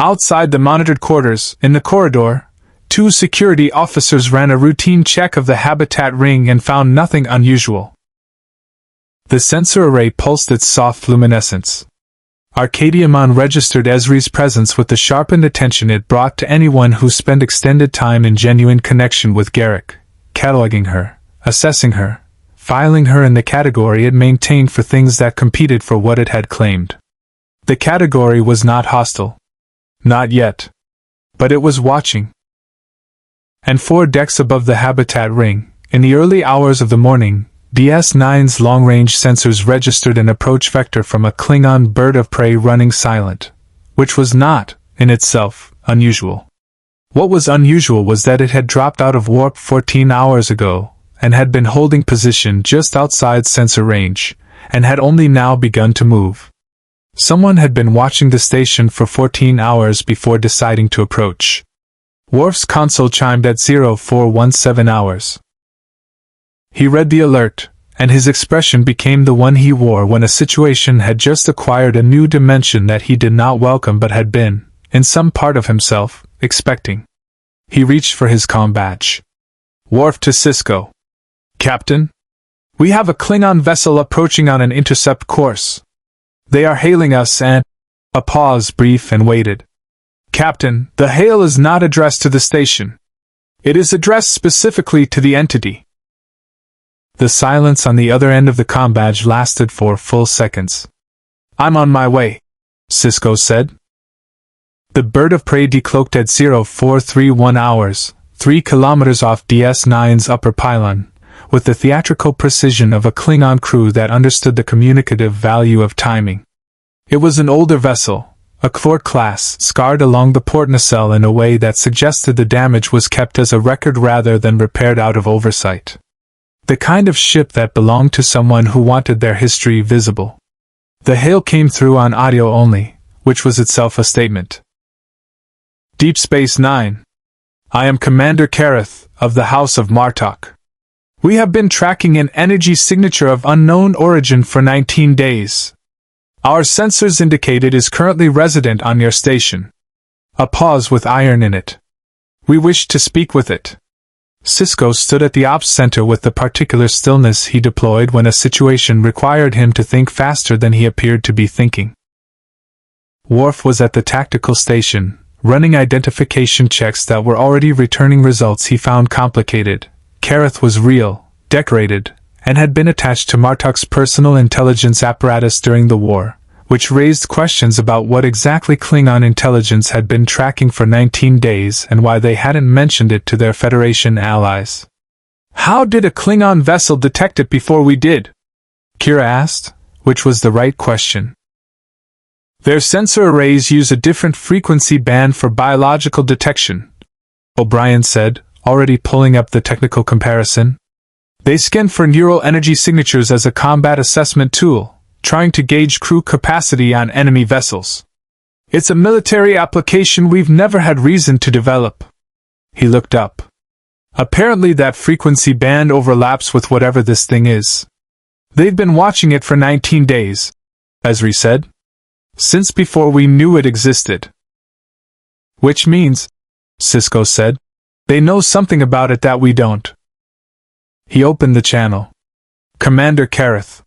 Speaker 1: Outside the monitored quarters, in the corridor, 2 security officers ran a routine check of the habitat ring and found nothing unusual. The sensor array pulsed its soft luminescence. Arcadiamon registered Esri's presence with the sharpened attention it brought to anyone who spent extended time in genuine connection with Garak, cataloging her, assessing her, filing her in the category it maintained for things that competed for what it had claimed. The category was not hostile. Not yet. But it was watching. And 4 decks above the habitat ring, in the early hours of the morning, DS9's long-range sensors registered an approach vector from a Klingon bird of prey running silent, which was not, in itself, unusual. What was unusual was that it had dropped out of warp 14 hours ago, and had been holding position just outside sensor range, and had only now begun to move. Someone had been watching the station for 14 hours before deciding to approach. Worf's console chimed at 0417 hours. He read the alert, and his expression became the one he wore when a situation had just acquired a new dimension that he did not welcome but had been, in some part of himself, expecting. He reached for his comm badge. Worf to Sisko. Captain? We have a Klingon vessel approaching on an intercept course. They are hailing us and... A pause, brief and weighted. Captain, the hail is not addressed to the station. It is addressed specifically to the entity. The silence on the other end of the comm badge lasted for full seconds. I'm on my way, Sisko said. The bird of prey decloaked at 0431 hours, 3 kilometers off DS9's upper pylon, with the theatrical precision of a Klingon crew that understood the communicative value of timing. It was an older vessel, a Kvort class, scarred along the port nacelle in a way that suggested the damage was kept as a record rather than repaired out of oversight. The kind of ship that belonged to someone who wanted their history visible. The hail came through on audio only, which was itself a statement. Deep Space Nine. I am Commander Kareth, of the House of Martok. We have been tracking an energy signature of unknown origin for 19 days. Our sensors indicate it is currently resident on your station. A pause with iron in it. We wish to speak with it. Sisko stood at the ops center with the particular stillness he deployed when a situation required him to think faster than he appeared to be thinking. Worf was at the tactical station, running identification checks that were already returning results he found complicated. Kareth was real, decorated, and had been attached to Martok's personal intelligence apparatus during the war, which raised questions about what exactly Klingon intelligence had been tracking for 19 days and why they hadn't mentioned it to their Federation allies. How did a Klingon vessel detect it before we did? Kira asked, which was the right question. Their sensor arrays use a different frequency band for biological detection, O'Brien said, already pulling up the technical comparison. They scan for neural energy signatures as a combat assessment tool, trying to gauge crew capacity on enemy vessels. It's a military application we've never had reason to develop. He looked up. Apparently that frequency band overlaps with whatever this thing is. They've been watching it for 19 days, Esri said. Since before we knew it existed. Which means, Sisko said, they know something about it that we don't. He opened the channel. Commander Kareth.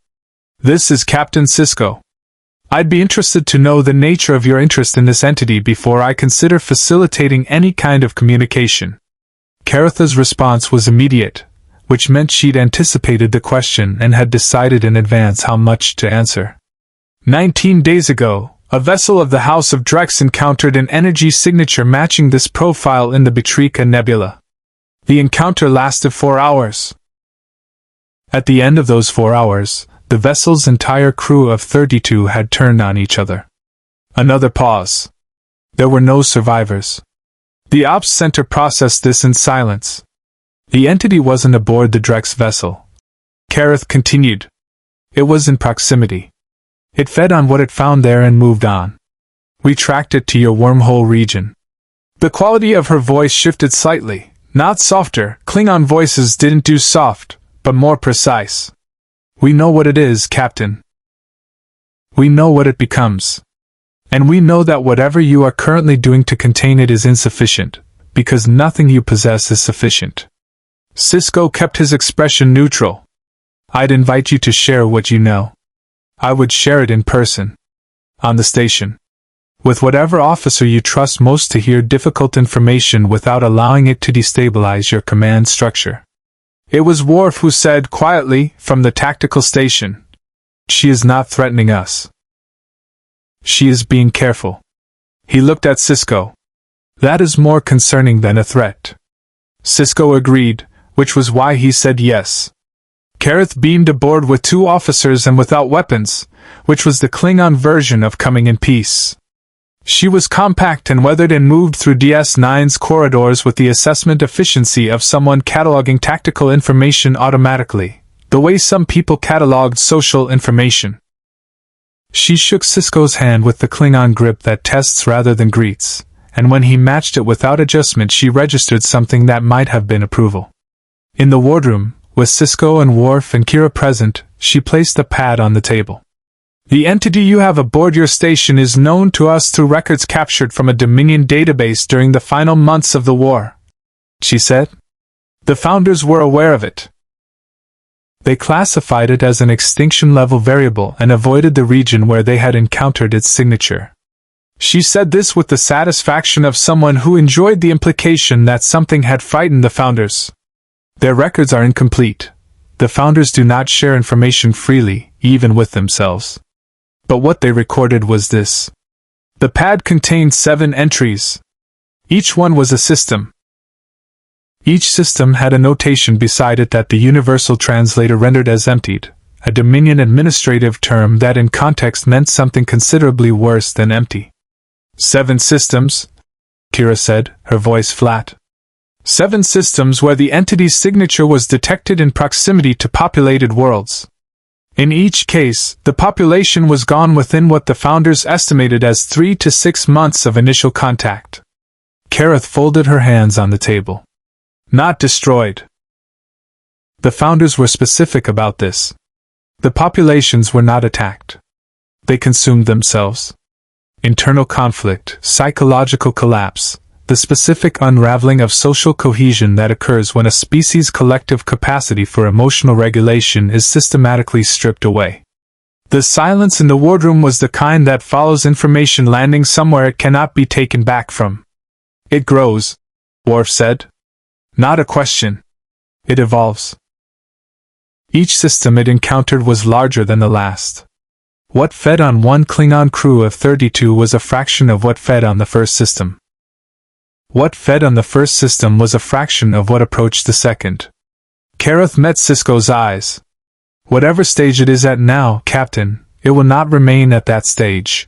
Speaker 1: This is Captain Sisko. I'd be interested to know the nature of your interest in this entity before I consider facilitating any kind of communication. Karetha's response was immediate, which meant she'd anticipated the question and had decided in advance how much to answer. 19 days ago, a vessel of the House of Drex encountered an energy signature matching this profile in the Betrika Nebula. The encounter lasted 4 hours. At the end of those 4 hours, the vessel's entire crew of 32 had turned on each other. Another pause. There were no survivors. The Ops Center processed this in silence. The entity wasn't aboard the Drex vessel. Kareth continued. It was in proximity. It fed on what it found there and moved on. We tracked it to your wormhole region. The quality of her voice shifted slightly, not softer. Klingon voices didn't do soft, but more precise. We know what it is, Captain. We know what it becomes. And we know that whatever you are currently doing to contain it is insufficient, because nothing you possess is sufficient. Sisko kept his expression neutral. I'd invite you to share what you know. I would share it in person. On the station. With whatever officer you trust most to hear difficult information without allowing it to destabilize your command structure. It was Worf who said quietly, from the tactical station, "She is not threatening us. She is being careful." He looked at Sisko. That is more concerning than a threat. Sisko agreed, which was why he said yes. Kareth beamed aboard with 2 officers and without weapons, which was the Klingon version of coming in peace. She was compact and weathered and moved through DS9's corridors with the assessment efficiency of someone cataloging tactical information automatically, the way some people cataloged social information. She shook Sisko's hand with the Klingon grip that tests rather than greets, and when he matched it without adjustment she registered something that might have been approval. In the wardroom, with Sisko and Worf and Kira present, she placed the pad on the table. The entity you have aboard your station is known to us through records captured from a Dominion database during the final months of the war, she said. The Founders were aware of it. They classified it as an extinction-level variable and avoided the region where they had encountered its signature. She said this with the satisfaction of someone who enjoyed the implication that something had frightened the Founders. Their records are incomplete. The Founders do not share information freely, even with themselves. But what they recorded was this. The pad contained 7 entries. Each one was a system. Each system had a notation beside it that the Universal Translator rendered as emptied, a Dominion administrative term that in context meant something considerably worse than empty. 7 systems, Kira said, her voice flat. 7 systems where the entity's signature was detected in proximity to populated worlds. In each case, the population was gone within what the Founders estimated as 3 to 6 months of initial contact. Kareth folded her hands on the table. Not destroyed. The Founders were specific about this. The populations were not attacked. They consumed themselves. Internal conflict, psychological collapse, the specific unraveling of social cohesion that occurs when a species' collective capacity for emotional regulation is systematically stripped away. The silence in the wardroom was the kind that follows information landing somewhere it cannot be taken back from. It grows, Worf said. Not a question. It evolves. Each system it encountered was larger than the last. What fed on one Klingon crew of 32 was a fraction of what fed on the first system. What fed on the first system was a fraction of what approached the second. Kareth met Sisko's eyes. Whatever stage it is at now, Captain, it will not remain at that stage.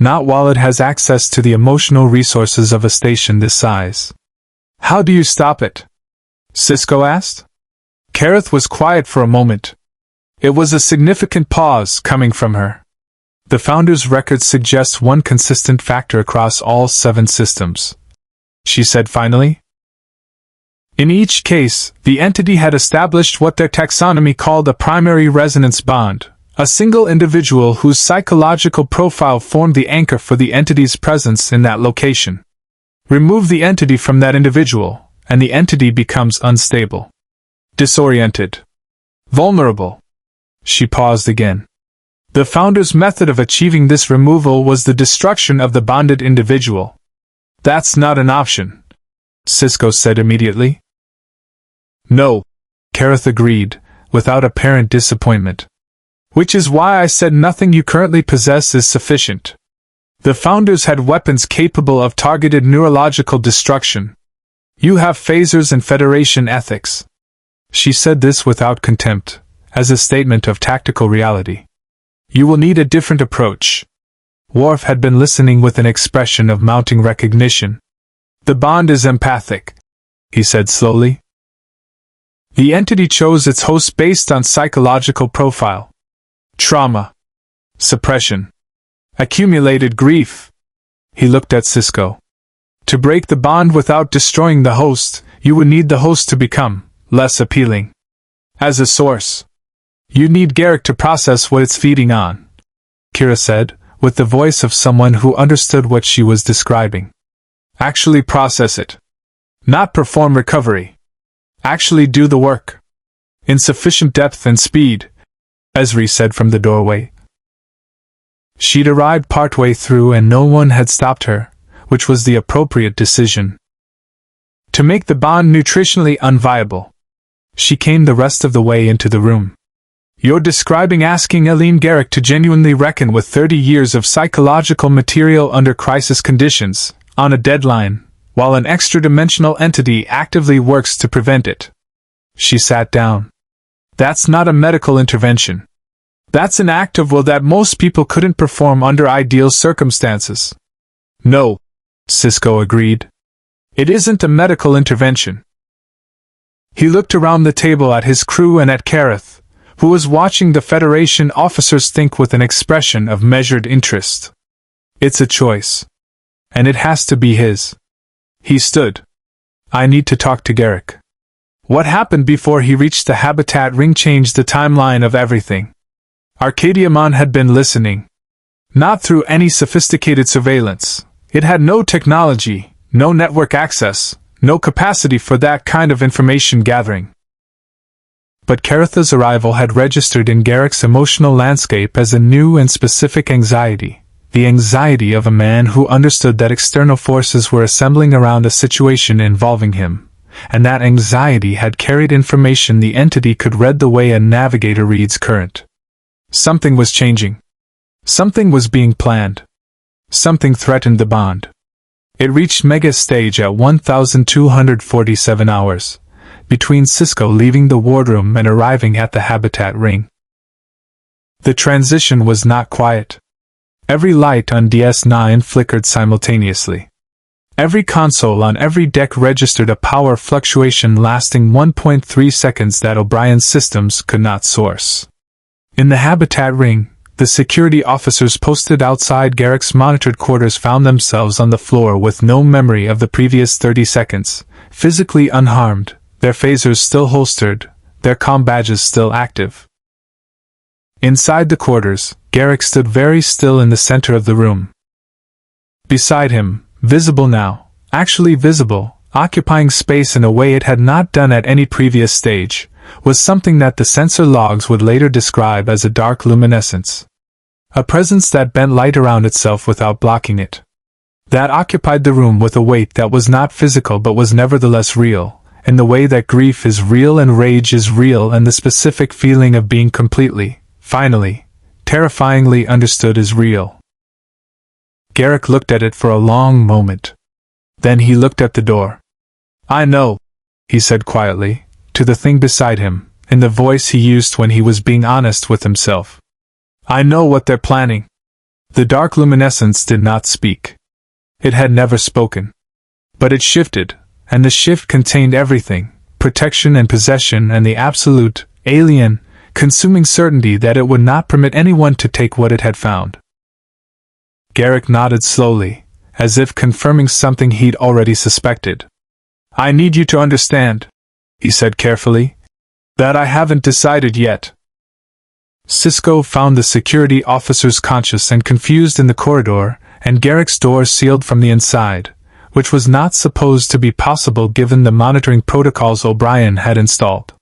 Speaker 1: Not while it has access to the emotional resources of a station this size. How do you stop it? Sisko asked. Kareth was quiet for a moment. It was a significant pause coming from her. The Founders' records suggest one consistent factor across all 7 systems, she said finally. In each case, the entity had established what their taxonomy called a primary resonance bond, a single individual whose psychological profile formed the anchor for the entity's presence in that location. Remove the entity from that individual, and the entity becomes unstable, disoriented, vulnerable. She paused again. The Founders' method of achieving this removal was the destruction of the bonded individual. That's not an option, Sisko said immediately. No, Kareth agreed, without apparent disappointment. Which is why I said nothing you currently possess is sufficient. The Founders had weapons capable of targeted neurological destruction. You have phasers and Federation ethics. She said this without contempt, as a statement of tactical reality. You will need a different approach. Worf had been listening with an expression of mounting recognition. The bond is empathic, he said slowly. The entity chose its host based on psychological profile. Trauma. Suppression. Accumulated grief. He looked at Cisco. To break the bond without destroying the host, you would need the host to become less appealing. As a source, you need Garak to process what it's feeding on, Kira said, with the voice of someone who understood what she was describing. Actually process it. Not perform recovery. Actually do the work. In sufficient depth and speed, Esri said from the doorway. She'd arrived partway through and no one had stopped her, which was the appropriate decision. To make the bond nutritionally unviable, she came the rest of the way into the room. You're describing asking Elim Garak to genuinely reckon with 30 years of psychological material under crisis conditions, on a deadline, while an extra-dimensional entity actively works to prevent it. She sat down. That's not a medical intervention. That's an act of will that most people couldn't perform under ideal circumstances. No, Cisco agreed. It isn't a medical intervention. He looked around the table at his crew and at Kareth, who was watching the Federation officers think with an expression of measured interest. It's a choice. And it has to be his. He stood. I need to talk to Garak. What happened before he reached the habitat ring changed the timeline of everything. Arcadiamon had been listening. Not through any sophisticated surveillance. It had no technology, no network access, no capacity for that kind of information gathering. But Karatha's arrival had registered in Garak's emotional landscape as a new and specific anxiety, the anxiety of a man who understood that external forces were assembling around a situation involving him, and that anxiety had carried information the entity could read the way a navigator reads current. Something was changing. Something was being planned. Something threatened the bond. It reached mega stage at 1247 hours, between Cisco leaving the wardroom and arriving at the habitat ring. The transition was not quiet. Every light on DS9 flickered simultaneously. Every console on every deck registered a power fluctuation lasting 1.3 seconds that O'Brien's systems could not source. In the habitat ring, the security officers posted outside Garak's monitored quarters found themselves on the floor with no memory of the previous 30 seconds, physically unharmed, their phasers still holstered, their comm badges still active. Inside the quarters, Garak stood very still in the center of the room. Beside him, visible now, actually visible, occupying space in a way it had not done at any previous stage, was something that the sensor logs would later describe as a dark luminescence. A presence that bent light around itself without blocking it. That occupied the room with a weight that was not physical but was nevertheless real, in the way that grief is real and rage is real and the specific feeling of being completely, finally, terrifyingly understood is real. Garak looked at it for a long moment. Then he looked at the door. I know, he said quietly, to the thing beside him, in the voice he used when he was being honest with himself. I know what they're planning. The dark luminescence did not speak. It had never spoken. But it shifted, and the shift contained everything, protection and possession and the absolute, alien, consuming certainty that it would not permit anyone to take what it had found. Garak nodded slowly, as if confirming something he'd already suspected. I need you to understand, he said carefully, that I haven't decided yet. Cisco found the security officers conscious and confused in the corridor, and Garak's door sealed from the inside, which was not supposed to be possible given the monitoring protocols O'Brien had installed.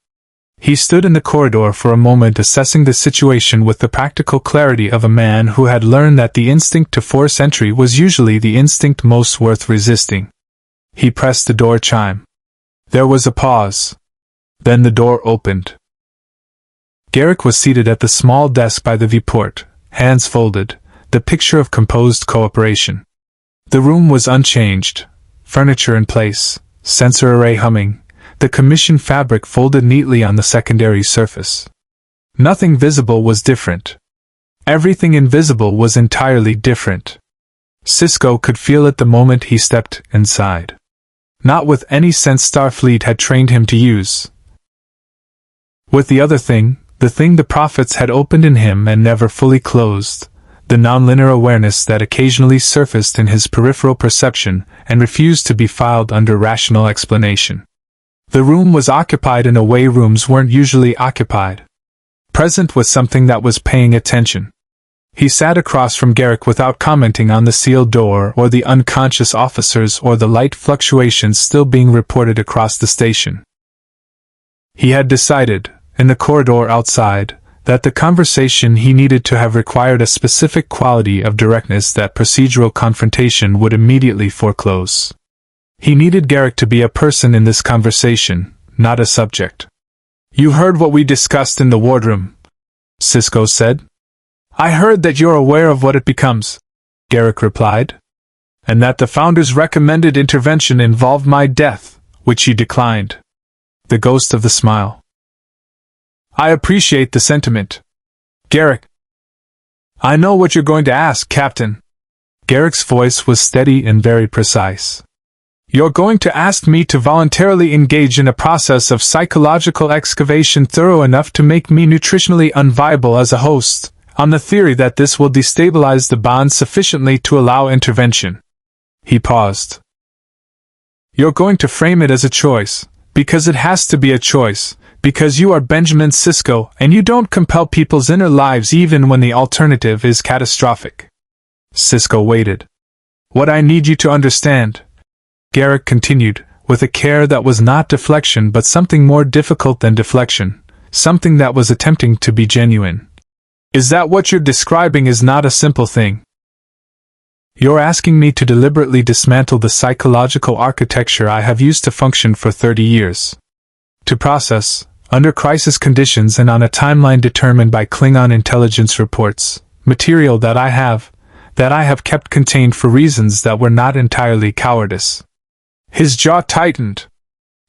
Speaker 1: He stood in the corridor for a moment assessing the situation with the practical clarity of a man who had learned that the instinct to force entry was usually the instinct most worth resisting. He pressed the door chime. There was a pause. Then the door opened. Garak was seated at the small desk by the viewport, hands folded, the picture of composed cooperation. The room was unchanged, furniture in place, sensor array humming, the commission fabric folded neatly on the secondary surface. Nothing visible was different. Everything invisible was entirely different. Cisco could feel it the moment he stepped inside. not with any sense Starfleet had trained him to use. With the other thing, the thing the prophets had opened in him and never fully closed, the nonlinear awareness that occasionally surfaced in his peripheral perception and refused to be filed under rational explanation. The room was occupied in a way rooms weren't usually occupied. Present was something that was paying attention. He sat across from Garak without commenting on the sealed door or the unconscious officers or the light fluctuations still being reported across the station. He had decided, in the corridor outside, that the conversation he needed to have required a specific quality of directness that procedural confrontation would immediately foreclose. He needed Garak to be a person in this conversation, not a subject. "You heard what we discussed in the wardroom," Sisko said. "I heard that you're aware of what it becomes," Garak replied. "And that the Founders' recommended intervention involved my death, which you declined." The ghost of the smile. "I appreciate the sentiment, Garak." "I know what you're going to ask, Captain." Garak's voice was steady and very precise. "You're going to ask me to voluntarily engage in a process of psychological excavation thorough enough to make me nutritionally unviable as a host, on the theory that this will destabilize the bond sufficiently to allow intervention." He paused. "You're going to frame it as a choice, because it has to be a choice, because you are Benjamin Sisko and you don't compel people's inner lives even when the alternative is catastrophic." Sisko waited. "What I need you to understand," Garak continued, with a care that was not deflection but something more difficult than deflection, something that was attempting to be genuine, "is that what you're describing is not a simple thing. You're asking me to deliberately dismantle the psychological architecture I have used to function for 30 years. To process, under crisis conditions and on a timeline determined by Klingon intelligence reports, material that I have kept contained for reasons that were not entirely cowardice." His jaw tightened.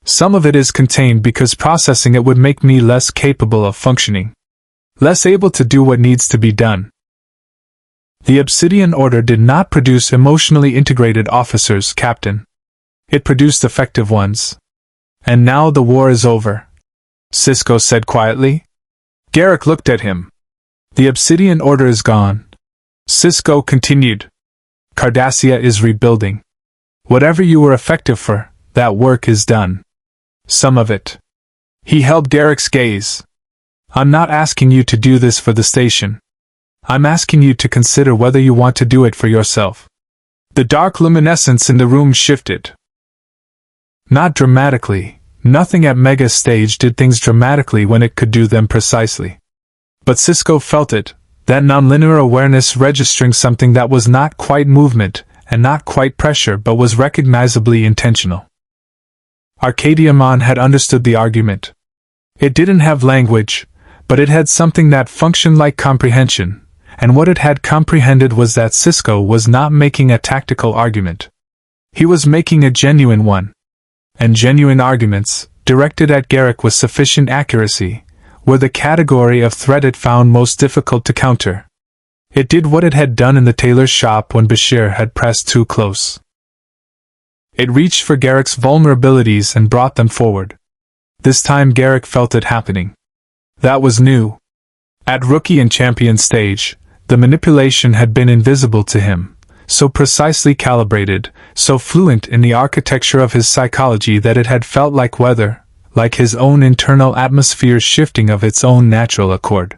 Speaker 1: "Some of it is contained because processing it would make me less capable of functioning. Less able to do what needs to be done." The Obsidian Order did not produce emotionally integrated officers, Captain. It produced effective ones. "And now the war is over," Sisko said quietly. Garak looked at him. "The Obsidian Order is gone," Sisko continued. "Cardassia is rebuilding. Whatever you were effective for, that work is done. Some of it." He held Garak's gaze. "I'm not asking you to do this for the station. I'm asking you to consider whether you want to do it for yourself." The dark luminescence in the room shifted. Not dramatically. Nothing at Mega's stage did things dramatically when it could do them precisely. But Sisko felt it, that nonlinear awareness registering something that was not quite movement, and not quite pressure but was recognizably intentional. Arcadiamon had understood the argument. It didn't have language, but it had something that functioned like comprehension, and what it had comprehended was that Sisko was not making a tactical argument. He was making a genuine one. And genuine arguments, directed at Garak with sufficient accuracy, were the category of threat it found most difficult to counter. It did what it had done in the tailor's shop when Bashir had pressed too close. It reached for Garak's vulnerabilities and brought them forward. This time Garak felt it happening. That was new. At rookie and champion stage, the manipulation had been invisible to him, so precisely calibrated, so fluent in the architecture of his psychology that it had felt like weather, like his own internal atmosphere shifting of its own natural accord.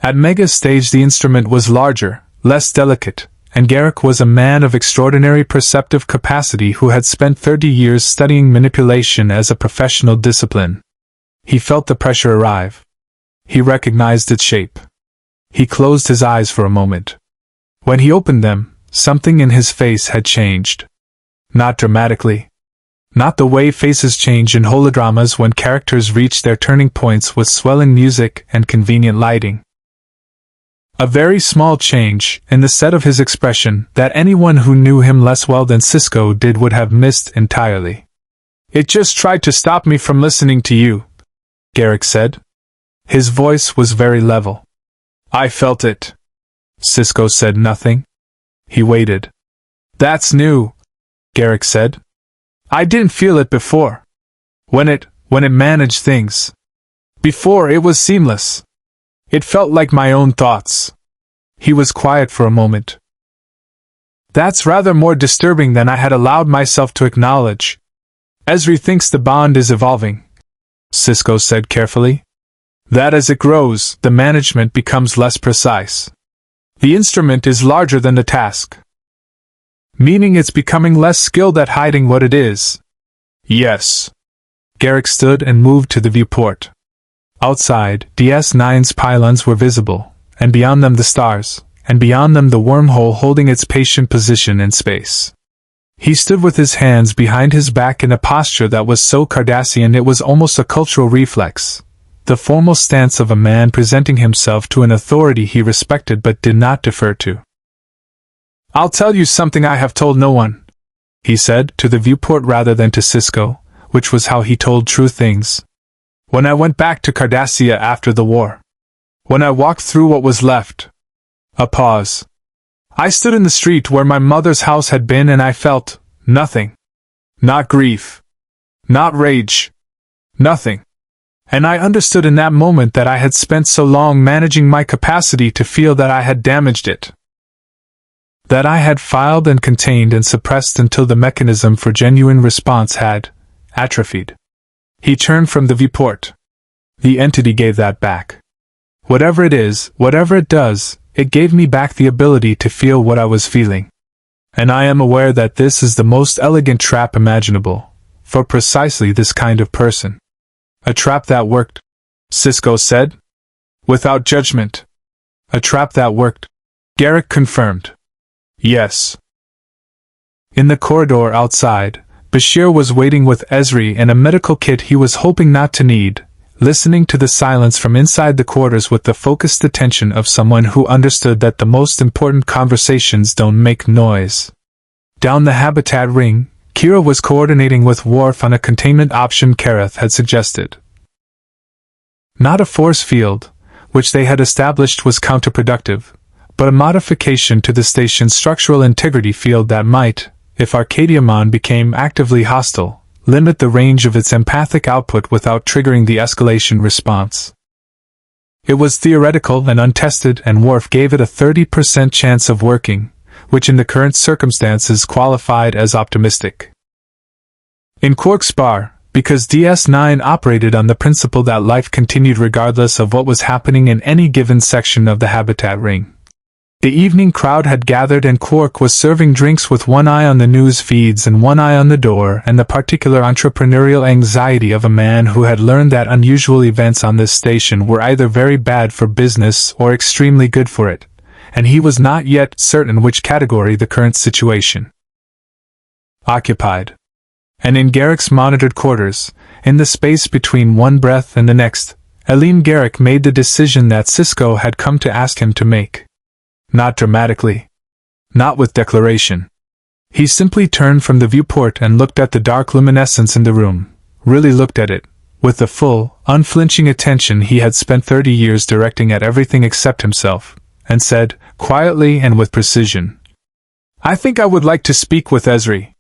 Speaker 1: At Mega's stage the instrument was larger, less delicate, and Garak was a man of extraordinary perceptive capacity who had spent 30 years studying manipulation as a professional discipline. He felt the pressure arrive. He recognized its shape. He closed his eyes for a moment. When he opened them, something in his face had changed. Not dramatically. Not the way faces change in holodramas when characters reach their turning points with swelling music and convenient lighting. A very small change in the set of his expression that anyone who knew him less well than Sisko did would have missed entirely. "It just tried to stop me from listening to you," Garak said. His voice was very level. "I felt it." Sisko said nothing. He waited. "That's new," Garak said. I didn't feel it before. When it managed things. Before, it was seamless. It felt like my own thoughts. He was quiet for a moment. That's rather more disturbing than I had allowed myself to acknowledge. Esri thinks the bond is evolving, Cisco said carefully. That as it grows, the management becomes less precise. The instrument is larger than the task. Meaning it's becoming less skilled at hiding what it is. Yes. Garak stood and moved to the viewport. Outside, DS9's pylons were visible, and beyond them the stars, and beyond them the wormhole holding its patient position in space. He stood with his hands behind his back in a posture that was so Cardassian it was almost a cultural reflex, the formal stance of a man presenting himself to an authority he respected but did not defer to. I'll tell you something I have told no one, he said, to the viewport rather than to Cisco, which was how he told true things. When I went back to Cardassia after the war. When I walked through what was left. A pause. I stood in the street where my mother's house had been and I felt nothing. Not grief. Not rage. Nothing. And I understood in that moment that I had spent so long managing my capacity to feel that I had damaged it. That I had filed and contained and suppressed until the mechanism for genuine response had atrophied. He turned from the viewport. The entity gave that back. Whatever it is, whatever it does, it gave me back the ability to feel what I was feeling. And I am aware that this is the most elegant trap imaginable, for precisely this kind of person. A trap that worked, Cisco said. Without judgment. A trap that worked, Garak confirmed. Yes. In the corridor outside, Bashir was waiting with Esri and a medical kit he was hoping not to need, listening to the silence from inside the quarters with the focused attention of someone who understood that the most important conversations don't make noise. Down the habitat ring, Kira was coordinating with Worf on a containment option Kareth had suggested. Not a force field, which they had established was counterproductive, but a modification to the station's structural integrity field that might, if Arcadiamon became actively hostile, limit the range of its empathic output without triggering the escalation response. It was theoretical and untested, and Worf gave it a 30% chance of working, which in the current circumstances qualified as optimistic. In Quark's bar, because DS9 operated on the principle that life continued regardless of what was happening in any given section of the habitat ring. The evening crowd had gathered and Quark was serving drinks with one eye on the news feeds and one eye on the door and the particular entrepreneurial anxiety of a man who had learned that unusual events on this station were either very bad for business or extremely good for it, and he was not yet certain which category the current situation occupied. And in Garak's monitored quarters, in the space between one breath and the next, Elim Garak made the decision that Cisco had come to ask him to make. Not dramatically. Not with declaration. He simply turned from the viewport and looked at the dark luminescence in the room, really looked at it, with the full, unflinching attention he had spent 30 years directing at everything except himself, and said, quietly and with precision, I think I would like to speak with Esri.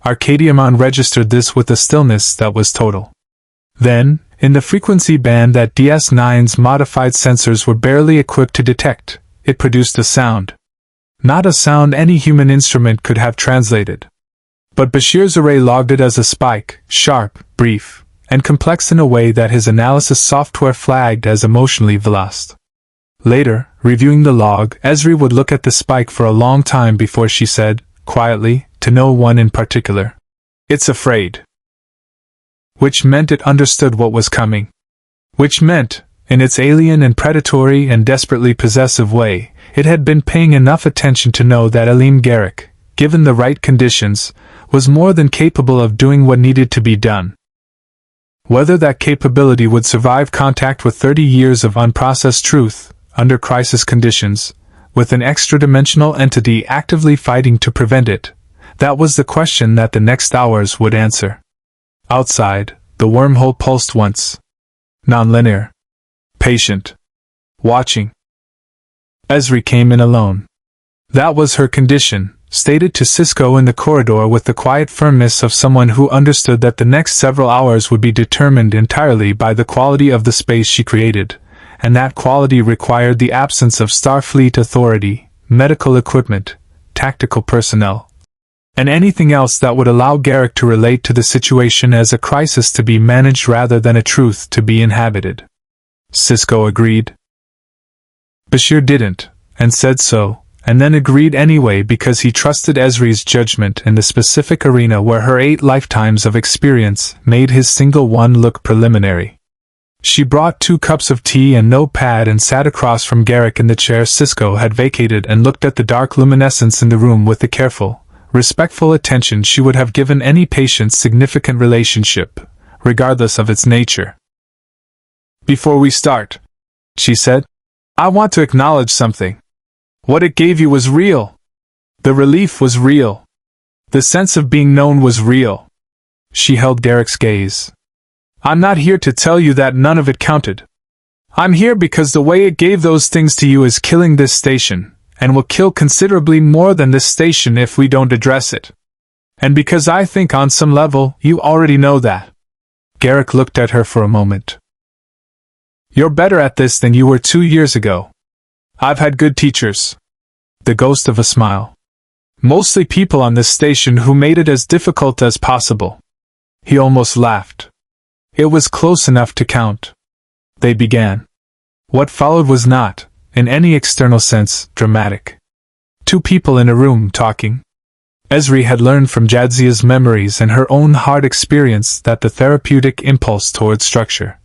Speaker 1: Arcadiamon registered this with a stillness that was total. Then, in the frequency band that DS9's modified sensors were barely equipped to detect, it produced a sound. Not a sound any human instrument could have translated. But Bashir's array logged it as a spike, sharp, brief, and complex in a way that his analysis software flagged as emotionally veloz. Later, reviewing the log, Esri would look at the spike for a long time before she said, quietly, to no one in particular, It's afraid. Which meant it understood what was coming. Which meant, in its alien and predatory and desperately possessive way, it had been paying enough attention to know that Elim Garak, given the right conditions, was more than capable of doing what needed to be done. Whether that capability would survive contact with 30 years of unprocessed truth, under crisis conditions, with an extra-dimensional entity actively fighting to prevent it, that was the question that the next hours would answer. Outside, the wormhole pulsed once. Nonlinear. Patient. Watching. Esri came in alone. That was her condition, stated to Cisco in the corridor with the quiet firmness of someone who understood that the next several hours would be determined entirely by the quality of the space she created, and that quality required the absence of Starfleet authority, medical equipment, tactical personnel, and anything else that would allow Garak to relate to the situation as a crisis to be managed rather than a truth to be inhabited. Cisco agreed. Bashir didn't, and said so, and then agreed anyway because he trusted Ezri's judgment in the specific arena where her 8 lifetimes of experience made his single one look preliminary. She brought 2 cups of tea and no pad and sat across from Garak in the chair Cisco had vacated and looked at the dark luminescence in the room with the careful, respectful attention she would have given any patient's significant relationship, regardless of its nature. "Before we start," she said, "I want to acknowledge something. What it gave you was real. The relief was real. The sense of being known was real." She held Garak's gaze. "I'm not here to tell you that none of it counted. I'm here because the way it gave those things to you is killing this station, and will kill considerably more than this station if we don't address it. And because I think on some level you already know that." Garak looked at her for a moment. "You're better at this than you were 2 years ago. I've had good teachers." The ghost of a smile. "Mostly people on this station who made it as difficult as possible." He almost laughed. It was close enough to count. They began. What followed was not, in any external sense, dramatic. 2 people in a room talking. Ezri had learned from Jadzia's memories and her own hard experience that the therapeutic impulse toward structure,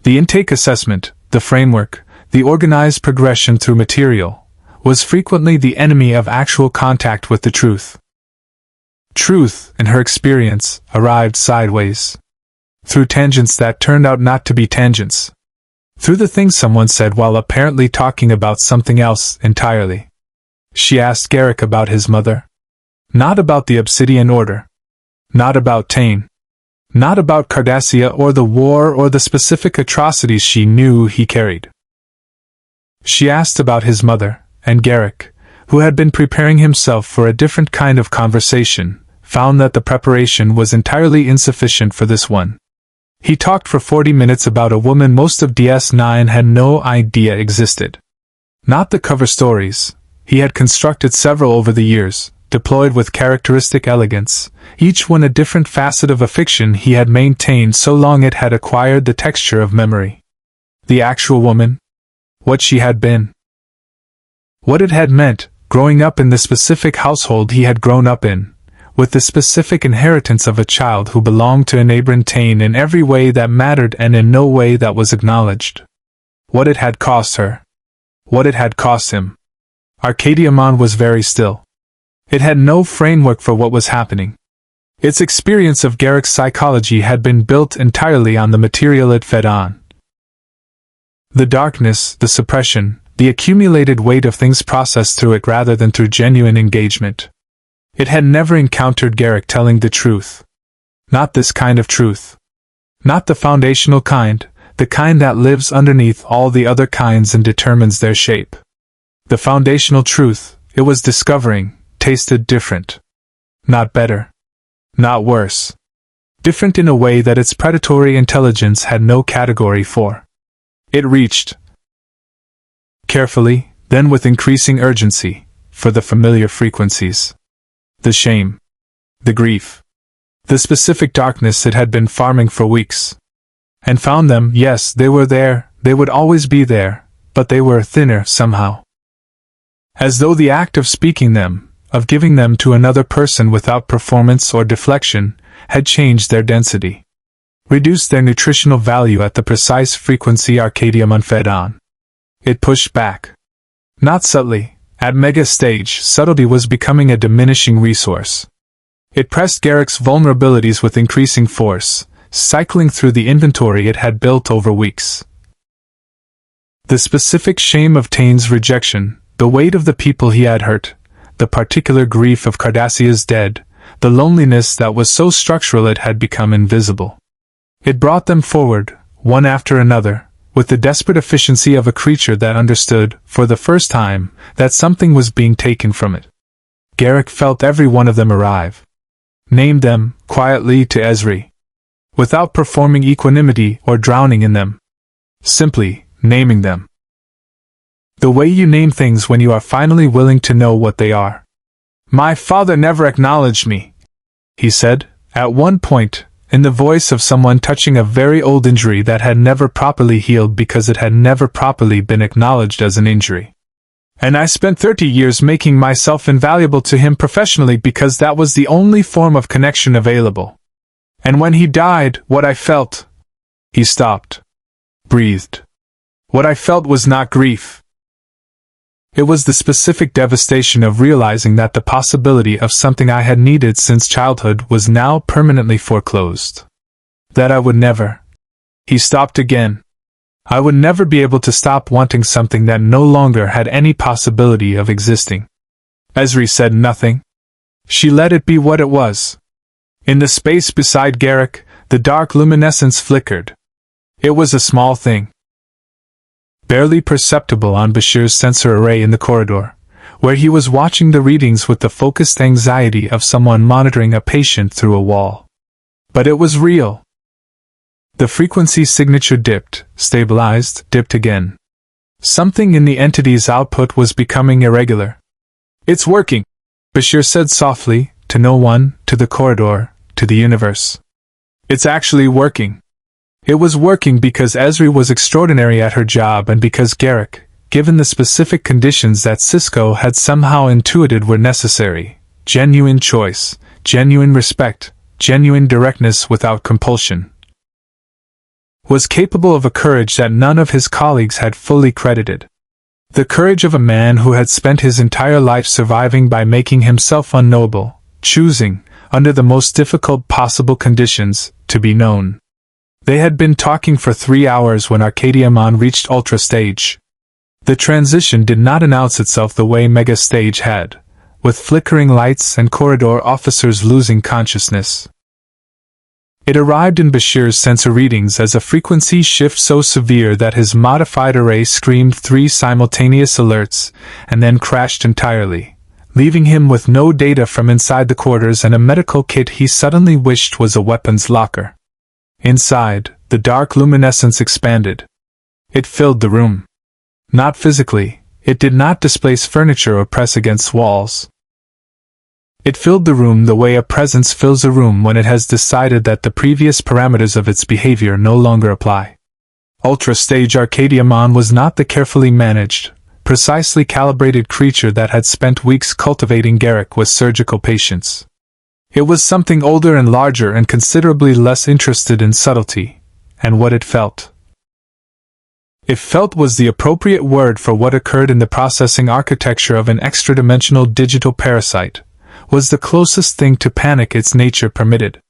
Speaker 1: the intake assessment, the framework, the organized progression through material, was frequently the enemy of actual contact with the truth. Truth, in her experience, arrived sideways. Through tangents that turned out not to be tangents. Through the things someone said while apparently talking about something else entirely. She asked Garak about his mother. Not about the Obsidian Order. Not about Tane. Not about Cardassia or the war or the specific atrocities she knew he carried. She asked about his mother, and Garak, who had been preparing himself for a different kind of conversation, found that the preparation was entirely insufficient for this one. He talked for 40 minutes about a woman most of DS9 had no idea existed. Not the cover stories. He had constructed several over the years, deployed with characteristic elegance, each one a different facet of a fiction he had maintained so long it had acquired the texture of memory. The actual woman. What she had been. What it had meant, growing up in the specific household he had grown up in, with the specific inheritance of a child who belonged to a neighboring Tane in every way that mattered and in no way that was acknowledged. What it had cost her. What it had cost him. Arcadiamon was very still. It had no framework for what was happening. Its experience of Garak's psychology had been built entirely on the material it fed on. The darkness, the suppression, the accumulated weight of things processed through it rather than through genuine engagement. It had never encountered Garak telling the truth. Not this kind of truth. Not the foundational kind, the kind that lives underneath all the other kinds and determines their shape. The foundational truth, it was discovering, tasted different. Not better. Not worse. Different in a way that its predatory intelligence had no category for. It reached, carefully, then with increasing urgency, for the familiar frequencies. The shame. The grief. The specific darkness it had been farming for weeks. And found them, yes, they were there, they would always be there, but they were thinner somehow. As though the act of speaking them, of giving them to another person without performance or deflection, had changed their density. Reduced their nutritional value at the precise frequency Arcadiamon fed on. It pushed back. Not subtly. At mega stage, subtlety was becoming a diminishing resource. It pressed Garak's vulnerabilities with increasing force, cycling through the inventory it had built over weeks. The specific shame of Tane's rejection, the weight of the people he had hurt, the particular grief of Cardassia's dead, the loneliness that was so structural it had become invisible. It brought them forward, one after another, with the desperate efficiency of a creature that understood, for the first time, that something was being taken from it. Garak felt every one of them arrive. Named them, quietly, to Ezri. Without performing equanimity or drowning in them. Simply, naming them. The way you name things when you are finally willing to know what they are. "My father never acknowledged me," he said, at one point, in the voice of someone touching a very old injury that had never properly healed because it had never properly been acknowledged as an injury. "And I spent 30 years making myself invaluable to him professionally because that was the only form of connection available. And when he died, what I felt—" He stopped. Breathed. "What I felt was not grief. It was the specific devastation of realizing that the possibility of something I had needed since childhood was now permanently foreclosed. That I would never—" He stopped again. "I would never be able to stop wanting something that no longer had any possibility of existing." Ezri said nothing. She let it be what it was. In the space beside Garak, the dark luminescence flickered. It was a small thing. Barely perceptible on Bashir's sensor array in the corridor, where he was watching the readings with the focused anxiety of someone monitoring a patient through a wall. But it was real. The frequency signature dipped, stabilized, dipped again. Something in the entity's output was becoming irregular. "It's working," Bashir said softly, to no one, to the corridor, to the universe. "It's actually working." It was working because Ezri was extraordinary at her job and because Garak, given the specific conditions that Cisco had somehow intuited were necessary, genuine choice, genuine respect, genuine directness without compulsion, was capable of a courage that none of his colleagues had fully credited. The courage of a man who had spent his entire life surviving by making himself unknowable, choosing, under the most difficult possible conditions, to be known. They had been talking for 3 hours when Arcadiamon reached Ultra Stage. The transition did not announce itself the way Mega Stage had, with flickering lights and corridor officers losing consciousness. It arrived in Bashir's sensor readings as a frequency shift so severe that his modified array screamed 3 simultaneous alerts, and then crashed entirely, leaving him with no data from inside the quarters and a medical kit he suddenly wished was a weapons locker. Inside, the dark luminescence expanded. It filled the room. Not physically, it did not displace furniture or press against walls. It filled the room the way a presence fills a room when it has decided that the previous parameters of its behavior no longer apply. Ultra-stage Arcadiamon was not the carefully managed, precisely calibrated creature that had spent weeks cultivating Garak with surgical patience. It was something older and larger and considerably less interested in subtlety, and what it felt. If felt was the appropriate word for what occurred in the processing architecture of an extra-dimensional digital parasite, was the closest thing to panic its nature permitted.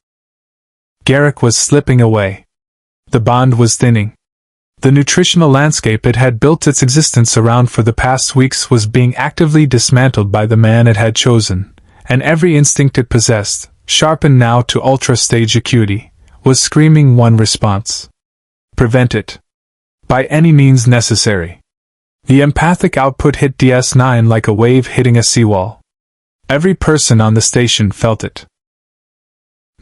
Speaker 1: Garak was slipping away. The bond was thinning. The nutritional landscape it had built its existence around for the past weeks was being actively dismantled by the man it had chosen, and every instinct it possessed, sharpened now to ultra-stage acuity, was screaming one response. Prevent it. By any means necessary. The empathic output hit DS9 like a wave hitting a seawall. Every person on the station felt it.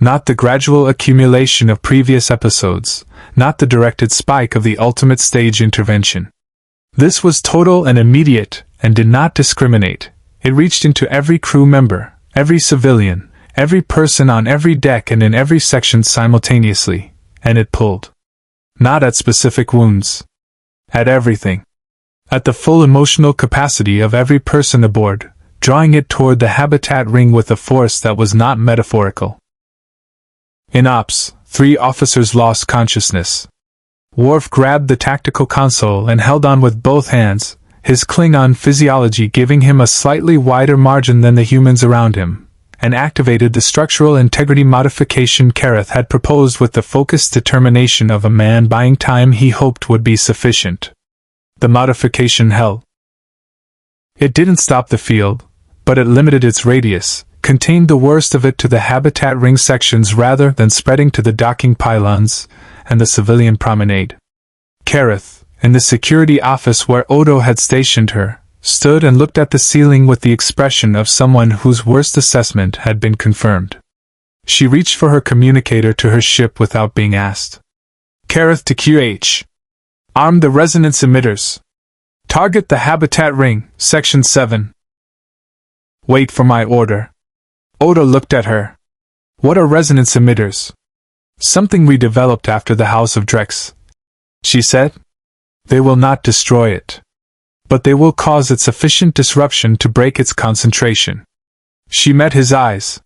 Speaker 1: Not the gradual accumulation of previous episodes, not the directed spike of the ultimate stage intervention. This was total and immediate, and did not discriminate. It reached into every crew member, every civilian, every person on every deck and in every section simultaneously, and it pulled. Not at specific wounds. At everything. At the full emotional capacity of every person aboard, drawing it toward the habitat ring with a force that was not metaphorical. In Ops, 3 officers lost consciousness. Worf grabbed the tactical console and held on with both hands, his Klingon physiology giving him a slightly wider margin than the humans around him, and activated the structural integrity modification Kareth had proposed with the focused determination of a man buying time he hoped would be sufficient. The modification held. It didn't stop the field, but it limited its radius, contained the worst of it to the habitat ring sections rather than spreading to the docking pylons and the civilian promenade. Kareth, in the security office where Odo had stationed her, stood and looked at the ceiling with the expression of someone whose worst assessment had been confirmed. She reached for her communicator to her ship without being asked. Kareth to QH. Arm the resonance emitters. Target the habitat ring, Section 7. Wait for my order. Oda looked at her. What are resonance emitters? Something we developed after the House of Drex, she said. They will not destroy it, but they will cause it sufficient disruption to break its concentration. She met his eyes.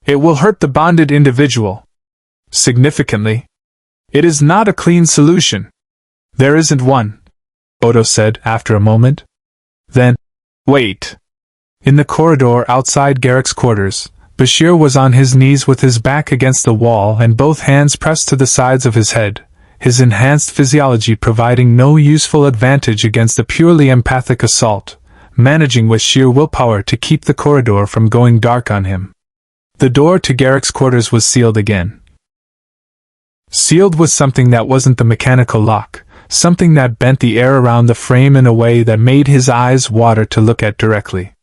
Speaker 1: It will hurt the bonded individual. Significantly. It is not a clean solution. There isn't one, Odo said after a moment. Then, wait. In the corridor outside Garak's quarters, Bashir was on his knees with his back against the wall and both hands pressed to the sides of his head, his enhanced physiology providing no useful advantage against a purely empathic assault, managing with sheer willpower to keep the corridor from going dark on him. The door to Garak's quarters was sealed again. Sealed with something that wasn't the mechanical lock, something that bent the air around the frame in a way that made his eyes water to look at directly.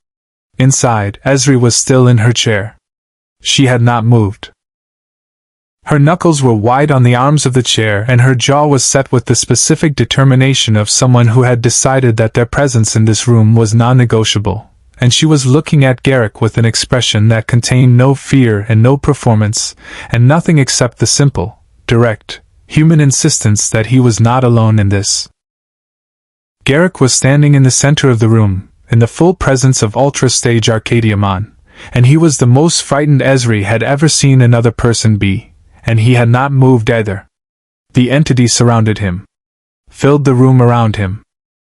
Speaker 1: Inside, Ezri was still in her chair. She had not moved. Her knuckles were wide on the arms of the chair and her jaw was set with the specific determination of someone who had decided that their presence in this room was non-negotiable, and she was looking at Garak with an expression that contained no fear and no performance, and nothing except the simple, direct, human insistence that he was not alone in this. Garak was standing in the center of the room, in the full presence of ultra-stage Arcadiamon, and he was the most frightened Ezri had ever seen another person be. And he had not moved either. The entity surrounded him, filled the room around him.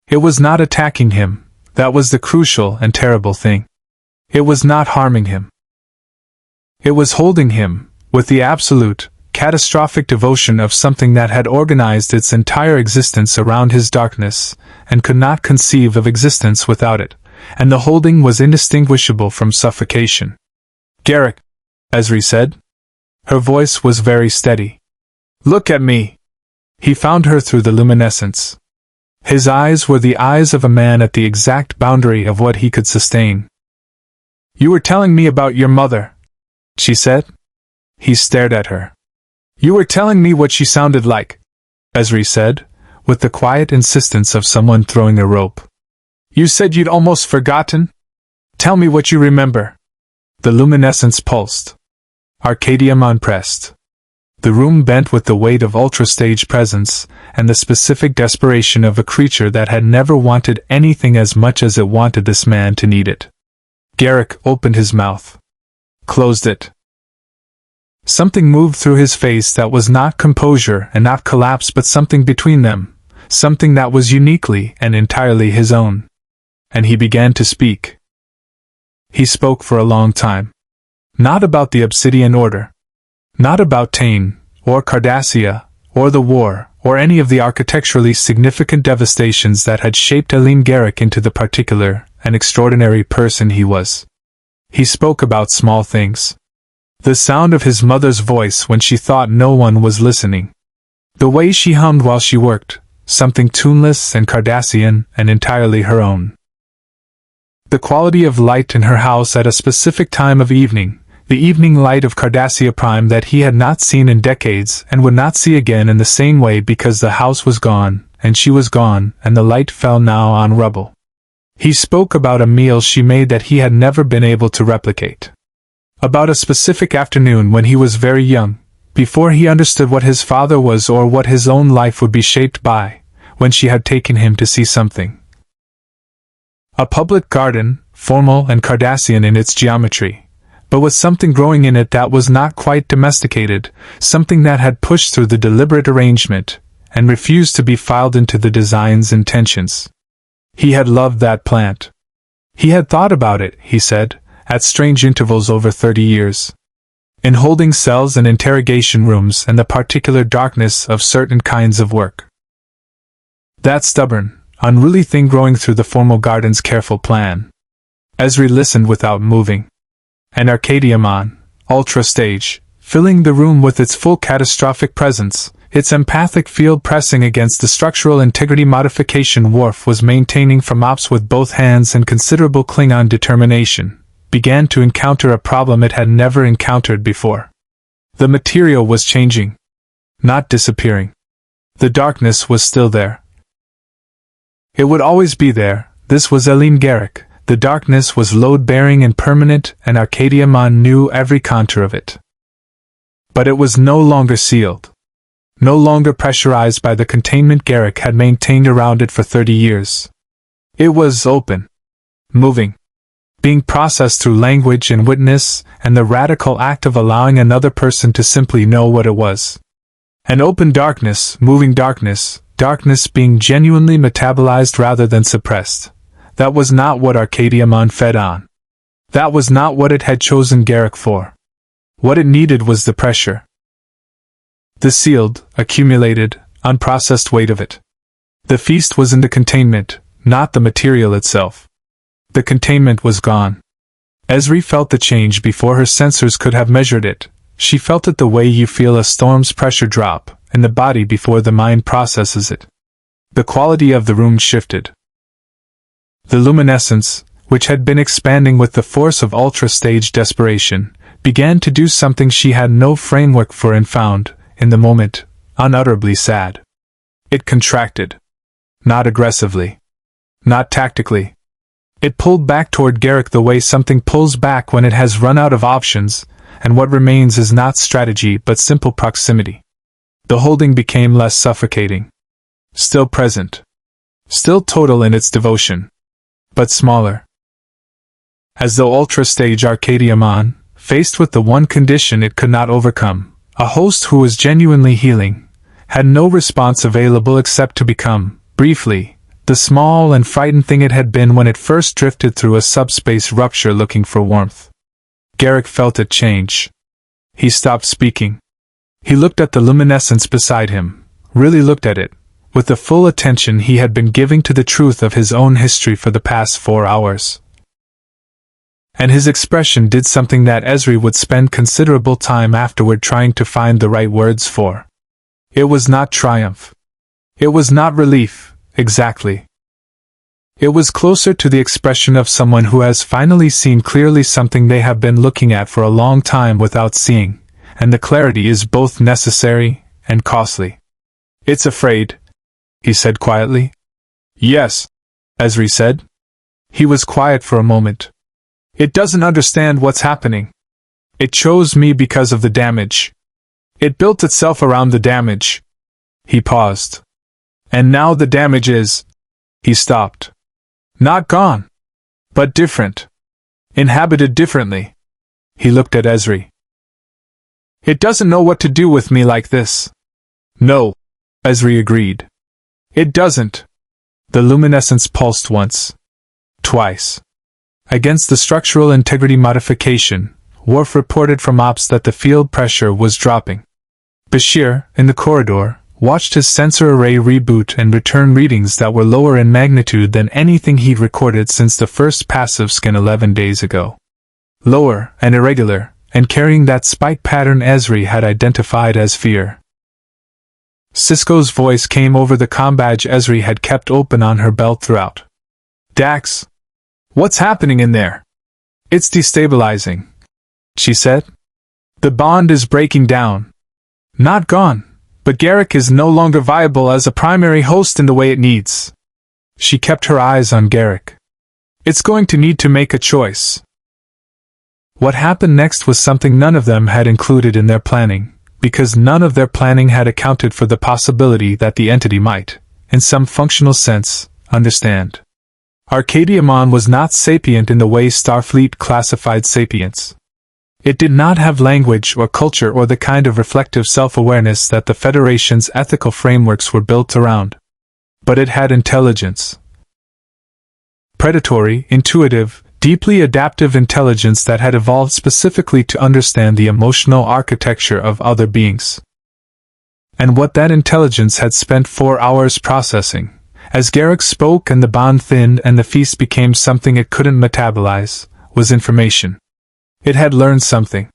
Speaker 1: It was not attacking him, that was the crucial and terrible thing. It was not harming him. It was holding him, with the absolute, catastrophic devotion of something that had organized its entire existence around his darkness, and could not conceive of existence without it, and the holding was indistinguishable from suffocation. Garak, Ezri said. Her voice was very steady. Look at me. He found her through the luminescence. His eyes were the eyes of a man at the exact boundary of what he could sustain. You were telling me about your mother, she said. He stared at her. You were telling me what she sounded like, Ezri said, with the quiet insistence of someone throwing a rope. You said you'd almost forgotten? Tell me what you remember. The luminescence pulsed. Arcadiamon pressed. The room bent with the weight of ultra-stage presence, and the specific desperation of a creature that had never wanted anything as much as it wanted this man to need it. Garak opened his mouth. Closed it. Something moved through his face that was not composure and not collapse but something between them, something that was uniquely and entirely his own. And he began to speak. He spoke for a long time. Not about the Obsidian Order. Not about Tain, or Cardassia, or the war, or any of the architecturally significant devastations that had shaped Elim Garak into the particular and extraordinary person he was. He spoke about small things. The sound of his mother's voice when she thought no one was listening. The way she hummed while she worked, something tuneless and Cardassian and entirely her own. The quality of light in her house at a specific time of evening, the evening light of Cardassia Prime that he had not seen in decades and would not see again in the same way because the house was gone, and she was gone, and the light fell now on rubble. He spoke about a meal she made that he had never been able to replicate. About a specific afternoon when he was very young, before he understood what his father was or what his own life would be shaped by, when she had taken him to see something. A public garden, formal and Cardassian in its geometry, but with something growing in it that was not quite domesticated, something that had pushed through the deliberate arrangement, and refused to be filed into the design's intentions. He had loved that plant. He had thought about it, he said, at strange intervals over 30 years. In holding cells and interrogation rooms and the particular darkness of certain kinds of work. That stubborn, unruly thing growing through the formal garden's careful plan. Ezri listened without moving. And Arcadiamon, ultra-stage, filling the room with its full catastrophic presence, its empathic field pressing against the structural integrity modification Worf was maintaining from Ops with both hands and considerable Klingon determination, began to encounter a problem it had never encountered before. The material was changing, not disappearing. The darkness was still there. It would always be there. This was Elim Garak. The darkness was load-bearing and permanent, and Arcadiamon knew every contour of it. But it was no longer sealed. No longer pressurized by the containment Garak had maintained around it for 30 years. It was open. Moving. Being processed through language and witness, and the radical act of allowing another person to simply know what it was. An open darkness, moving darkness, darkness being genuinely metabolized rather than suppressed. That was not what Arcadiamon fed on. That was not what it had chosen Garak for. What it needed was the pressure. The sealed, accumulated, unprocessed weight of it. The feast was in the containment, not the material itself. The containment was gone. Esri felt the change before her sensors could have measured it. She felt it the way you feel a storm's pressure drop in the body before the mind processes it. The quality of the room shifted. The luminescence, which had been expanding with the force of ultra-stage desperation, began to do something she had no framework for and found, in the moment, unutterably sad. It contracted. Not aggressively. Not tactically. It pulled back toward Garak the way something pulls back when it has run out of options, and what remains is not strategy but simple proximity. The holding became less suffocating. Still present. Still total in its devotion. But smaller. As though ultra-stage Arcadiamon, faced with the one condition it could not overcome, a host who was genuinely healing, had no response available except to become, briefly, the small and frightened thing it had been when it first drifted through a subspace rupture looking for warmth. Garak felt it change. He stopped speaking. He looked at the luminescence beside him, really looked at it, with the full attention he had been giving to the truth of his own history for the past 4 hours. And his expression did something that Esri would spend considerable time afterward trying to find the right words for. It was not triumph. It was not relief, exactly. It was closer to the expression of someone who has finally seen clearly something they have been looking at for a long time without seeing, and the clarity is both necessary and costly. It's afraid, he said quietly. Yes, Esri said. He was quiet for a moment. It doesn't understand what's happening. It chose me because of the damage. It built itself around the damage. He paused. And now the damage is... He stopped. Not gone. But different. Inhabited differently. He looked at Esri. It doesn't know what to do with me like this. No, Esri agreed. It doesn't. The luminescence pulsed once. Twice. Against the structural integrity modification, Worf reported from Ops that the field pressure was dropping. Bashir, in the corridor, watched his sensor array reboot and return readings that were lower in magnitude than anything he'd recorded since the first passive scan 11 days ago. Lower and irregular, and carrying that spike pattern Esri had identified as fear. Sisko's voice came over the comm badge Esri had kept open on her belt throughout. Dax, what's happening in there? It's destabilizing, she said. The bond is breaking down. Not gone. But Garak is no longer viable as a primary host in the way it needs. She kept her eyes on Garak. It's going to need to make a choice. What happened next was something none of them had included in their planning, because none of their planning had accounted for the possibility that the entity might, in some functional sense, understand. Arcadiamon was not sapient in the way Starfleet classified sapience. It did not have language or culture or the kind of reflective self-awareness that the Federation's ethical frameworks were built around. But it had intelligence. Predatory, intuitive, deeply adaptive intelligence that had evolved specifically to understand the emotional architecture of other beings. And what that intelligence had spent 4 hours processing, as Garak spoke and the bond thinned and the feast became something it couldn't metabolize, was information. It had learned something.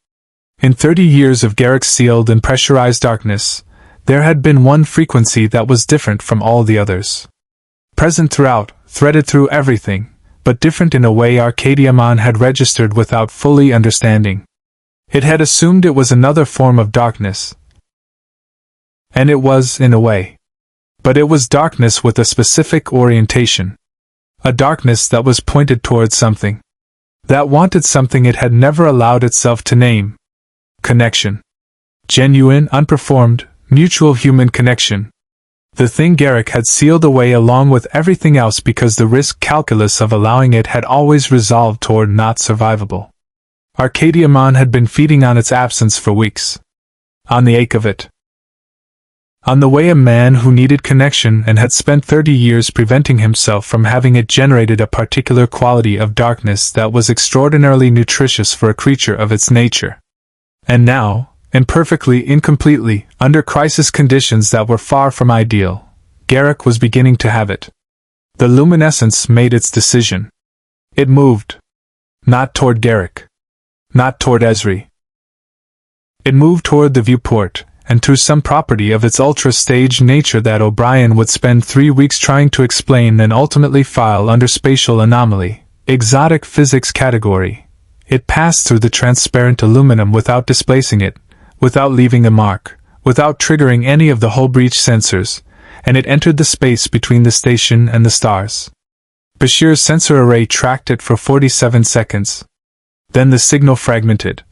Speaker 1: In 30 years of Garak's sealed and pressurized darkness, There had been one frequency that was different from all the others. Present throughout, threaded through everything, but different in a way Arcadiamon had registered without fully understanding. It had assumed it was another form of darkness. And it was, in a way. But it was darkness with a specific orientation. A darkness that was pointed towards something. That wanted something it had never allowed itself to name. Connection. Genuine, unperformed, mutual human connection. The thing Garak had sealed away along with everything else because the risk calculus of allowing it had always resolved toward not survivable. Arcadiamon had been feeding on its absence for weeks. On the ache of it. On the way a man who needed connection and had spent 30 years preventing himself from having it generated a particular quality of darkness that was extraordinarily nutritious for a creature of its nature. And now, imperfectly, incompletely, under crisis conditions that were far from ideal, Garak was beginning to have it. The luminescence made its decision. It moved. Not toward Garak. Not toward Ezri. It moved toward the viewport, and through some property of its ultra-stage nature that O'Brien would spend 3 weeks trying to explain and ultimately file under spatial anomaly, exotic physics category. It passed through the transparent aluminum without displacing it, without leaving a mark, without triggering any of the hull breach sensors, and it entered the space between the station and the stars. Bashir's sensor array tracked it for 47 seconds. Then the signal fragmented.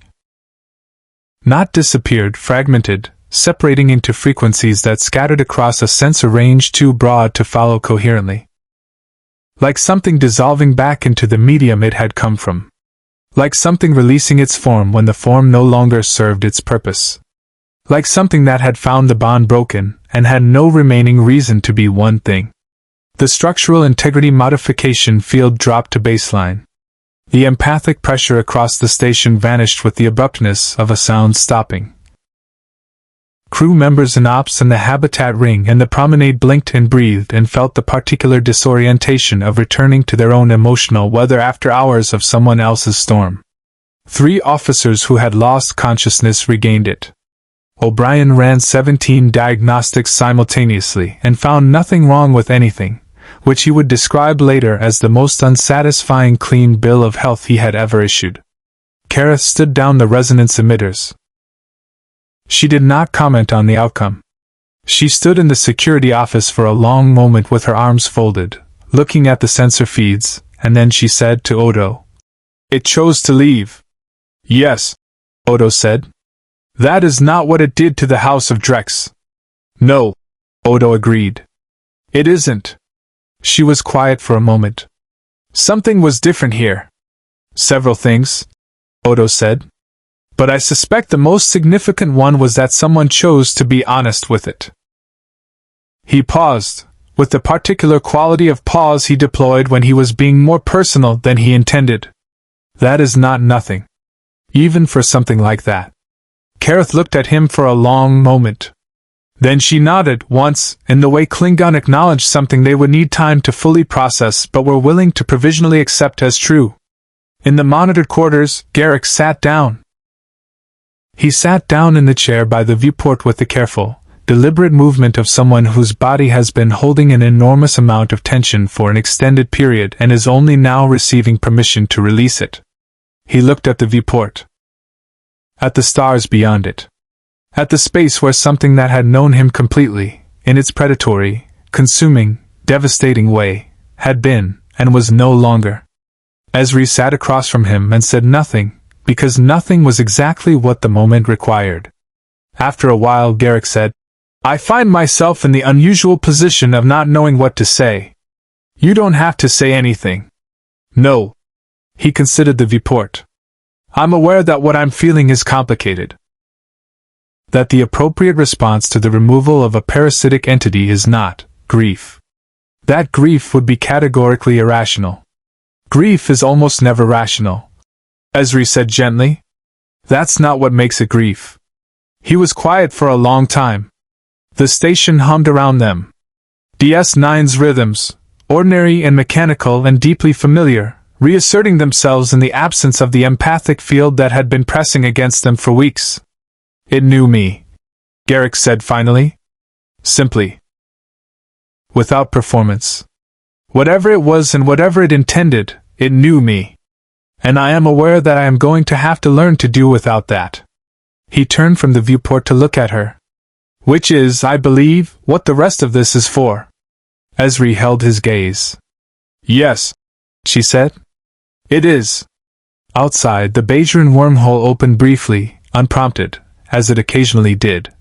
Speaker 1: Not disappeared, fragmented, separating into frequencies that scattered across a sensor range too broad to follow coherently. Like something dissolving back into the medium it had come from. Like something releasing its form when the form no longer served its purpose. Like something that had found the bond broken and had no remaining reason to be one thing. The structural integrity modification field dropped to baseline. The empathic pressure across the station vanished with the abruptness of a sound stopping. Crew members in ops and the habitat ring and the promenade blinked and breathed and felt the particular disorientation of returning to their own emotional weather after hours of someone else's storm. 3 officers who had lost consciousness regained it. O'Brien ran 17 diagnostics simultaneously and found nothing wrong with anything, which he would describe later as the most unsatisfying clean bill of health he had ever issued. Kareth stood down the resonance emitters. She did not comment on the outcome. She stood in the security office for a long moment with her arms folded, looking at the sensor feeds, and then she said to Odo, "It chose to leave." "Yes," Odo said. "That is not what it did to the House of Drex." "No," Odo agreed. "It isn't." She was quiet for a moment. "Something was different here." "Several things," Odo said. "But I suspect the most significant one was that someone chose to be honest with it." He paused, with the particular quality of pause he deployed when he was being more personal than he intended. That is not nothing. Even for something like that. Kareth looked at him for a long moment. Then she nodded once, in the way Klingon acknowledged something they would need time to fully process but were willing to provisionally accept as true. In the monitored quarters, Garak sat down. He sat down in the chair by the viewport with the careful, deliberate movement of someone whose body has been holding an enormous amount of tension for an extended period and is only now receiving permission to release it. He looked at the viewport. At the stars beyond it. At the space where something that had known him completely, in its predatory, consuming, devastating way, had been, and was no longer. Ezri sat across from him and said nothing, because nothing was exactly what the moment required. After a while Garak said, "I find myself in the unusual position of not knowing what to say." "You don't have to say anything." "No." He considered the viewport. "I'm aware that what I'm feeling is complicated. That the appropriate response to the removal of a parasitic entity is not grief. That grief would be categorically irrational. Grief is almost never rational." Ezri said gently. "That's not what makes it grief." He was quiet for a long time. The station hummed around them. DS9's rhythms, ordinary and mechanical and deeply familiar, reasserting themselves in the absence of the empathic field that had been pressing against them for weeks. "It knew me," Garak said finally. Simply. Without performance. Whatever it was and whatever it intended, it knew me. And I am aware that I am going to have to learn to do without that. He turned from the viewport to look at her. Which is, I believe, what the rest of this is for. Esri held his gaze. Yes, she said. It is. Outside, the Bajoran wormhole opened briefly, unprompted, as it occasionally did.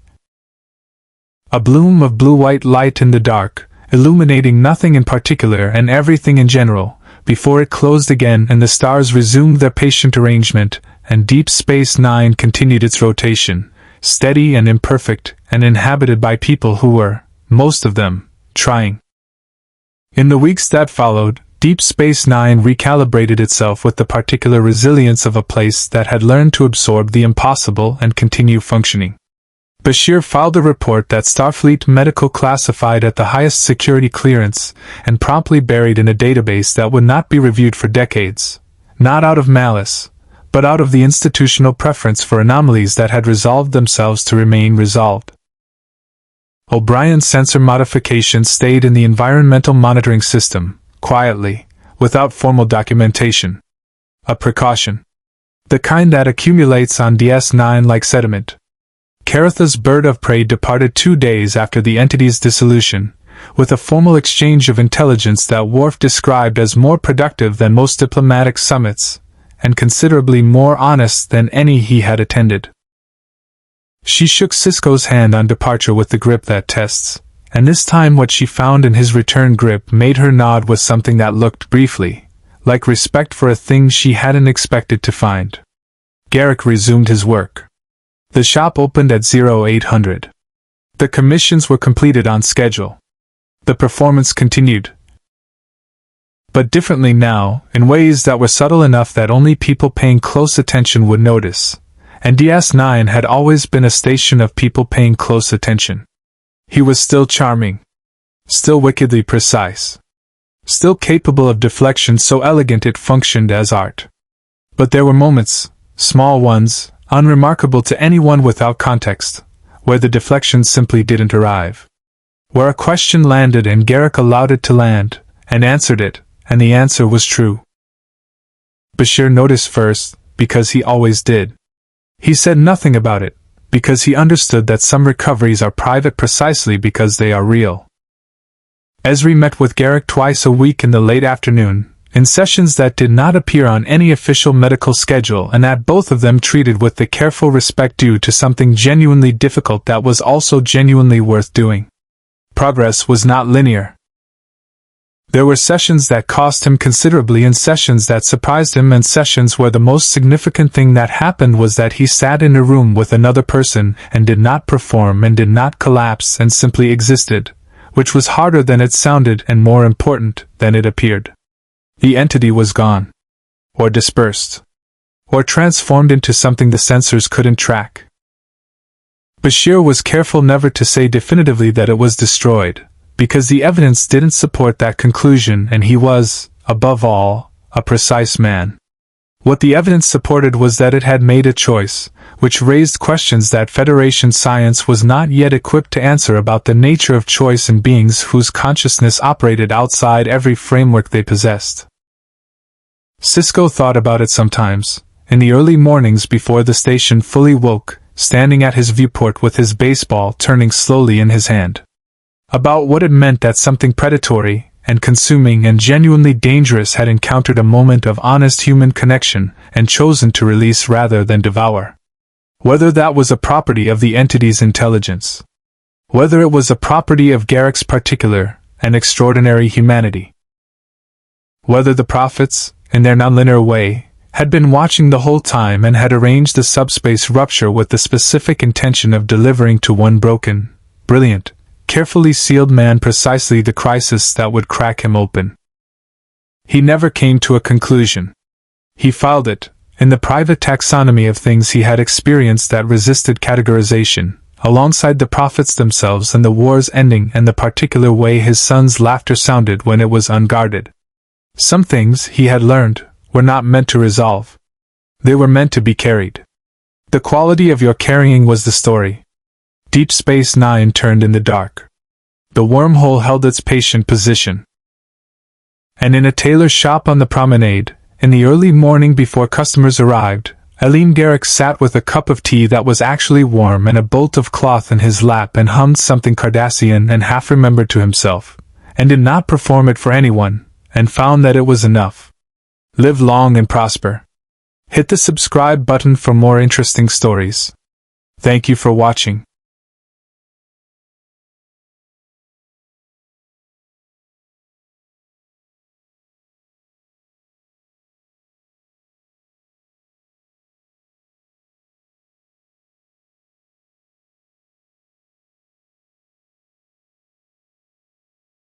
Speaker 1: A bloom of blue-white light in the dark, illuminating nothing in particular and everything in general, before it closed again and the stars resumed their patient arrangement, and Deep Space Nine continued its rotation, steady and imperfect, and inhabited by people who were, most of them, trying. In the weeks that followed, Deep Space Nine recalibrated itself with the particular resilience of a place that had learned to absorb the impossible and continue functioning. Bashir filed a report that Starfleet Medical classified at the highest security clearance, and promptly buried in a database that would not be reviewed for decades, not out of malice, but out of the institutional preference for anomalies that had resolved themselves to remain resolved. O'Brien's sensor modifications stayed in the environmental monitoring system, quietly, without formal documentation. A precaution. The kind that accumulates on DS9 like sediment. Caratha's bird of prey departed 2 days after the entity's dissolution, with a formal exchange of intelligence that Worf described as more productive than most diplomatic summits, and considerably more honest than any he had attended. She shook Sisko's hand on departure with the grip that tests, and this time what she found in his return grip made her nod with something that looked, briefly, like respect for a thing she hadn't expected to find. Garak resumed his work. The shop opened at 0800. The commissions were completed on schedule. The performance continued. But differently now, in ways that were subtle enough that only people paying close attention would notice, and DS9 had always been a station of people paying close attention. He was still charming. Still wickedly precise. Still capable of deflection so elegant it functioned as art. But there were moments, small ones, unremarkable to anyone without context, where the deflection simply didn't arrive. Where a question landed and Garak allowed it to land, and answered it, and the answer was true. Bashir noticed first, because he always did. He said nothing about it, because he understood that some recoveries are private precisely because they are real. Esri met with Garak twice a week in the late afternoon, in sessions that did not appear on any official medical schedule, and that both of them treated with the careful respect due to something genuinely difficult that was also genuinely worth doing. Progress was not linear. There were sessions that cost him considerably and sessions that surprised him, and sessions where the most significant thing that happened was that he sat in a room with another person and did not perform and did not collapse and simply existed, which was harder than it sounded and more important than it appeared. The entity was gone. Or dispersed. Or transformed into something the sensors couldn't track. Bashir was careful never to say definitively that it was destroyed, because the evidence didn't support that conclusion, and he was, above all, a precise man. What the evidence supported was that it had made a choice, which raised questions that Federation science was not yet equipped to answer about the nature of choice in beings whose consciousness operated outside every framework they possessed. Sisko thought about it sometimes, in the early mornings before the station fully woke, standing at his viewport with his baseball turning slowly in his hand. About what it meant that something predatory, and consuming and genuinely dangerous had encountered a moment of honest human connection, and chosen to release rather than devour. Whether that was a property of the entity's intelligence. Whether it was a property of Garak's particular, and extraordinary humanity. Whether the prophets, in their nonlinear way, had been watching the whole time and had arranged the subspace rupture with the specific intention of delivering to one broken, brilliant, carefully sealed man precisely the crisis that would crack him open. He never came to a conclusion. He filed it, in the private taxonomy of things he had experienced that resisted categorization, alongside the prophets themselves and the war's ending and the particular way his son's laughter sounded when it was unguarded. Some things, he had learned, were not meant to resolve. They were meant to be carried. The quality of your carrying was the story. Deep Space Nine turned in the dark. The wormhole held its patient position. And in a tailor's shop on the promenade, in the early morning before customers arrived, Elim Garak sat with a cup of tea that was actually warm and a bolt of cloth in his lap and hummed something Cardassian and half-remembered to himself, and did not perform it for anyone, and found that it was enough. Live long and prosper. Hit the subscribe button for more interesting stories. Thank you for watching.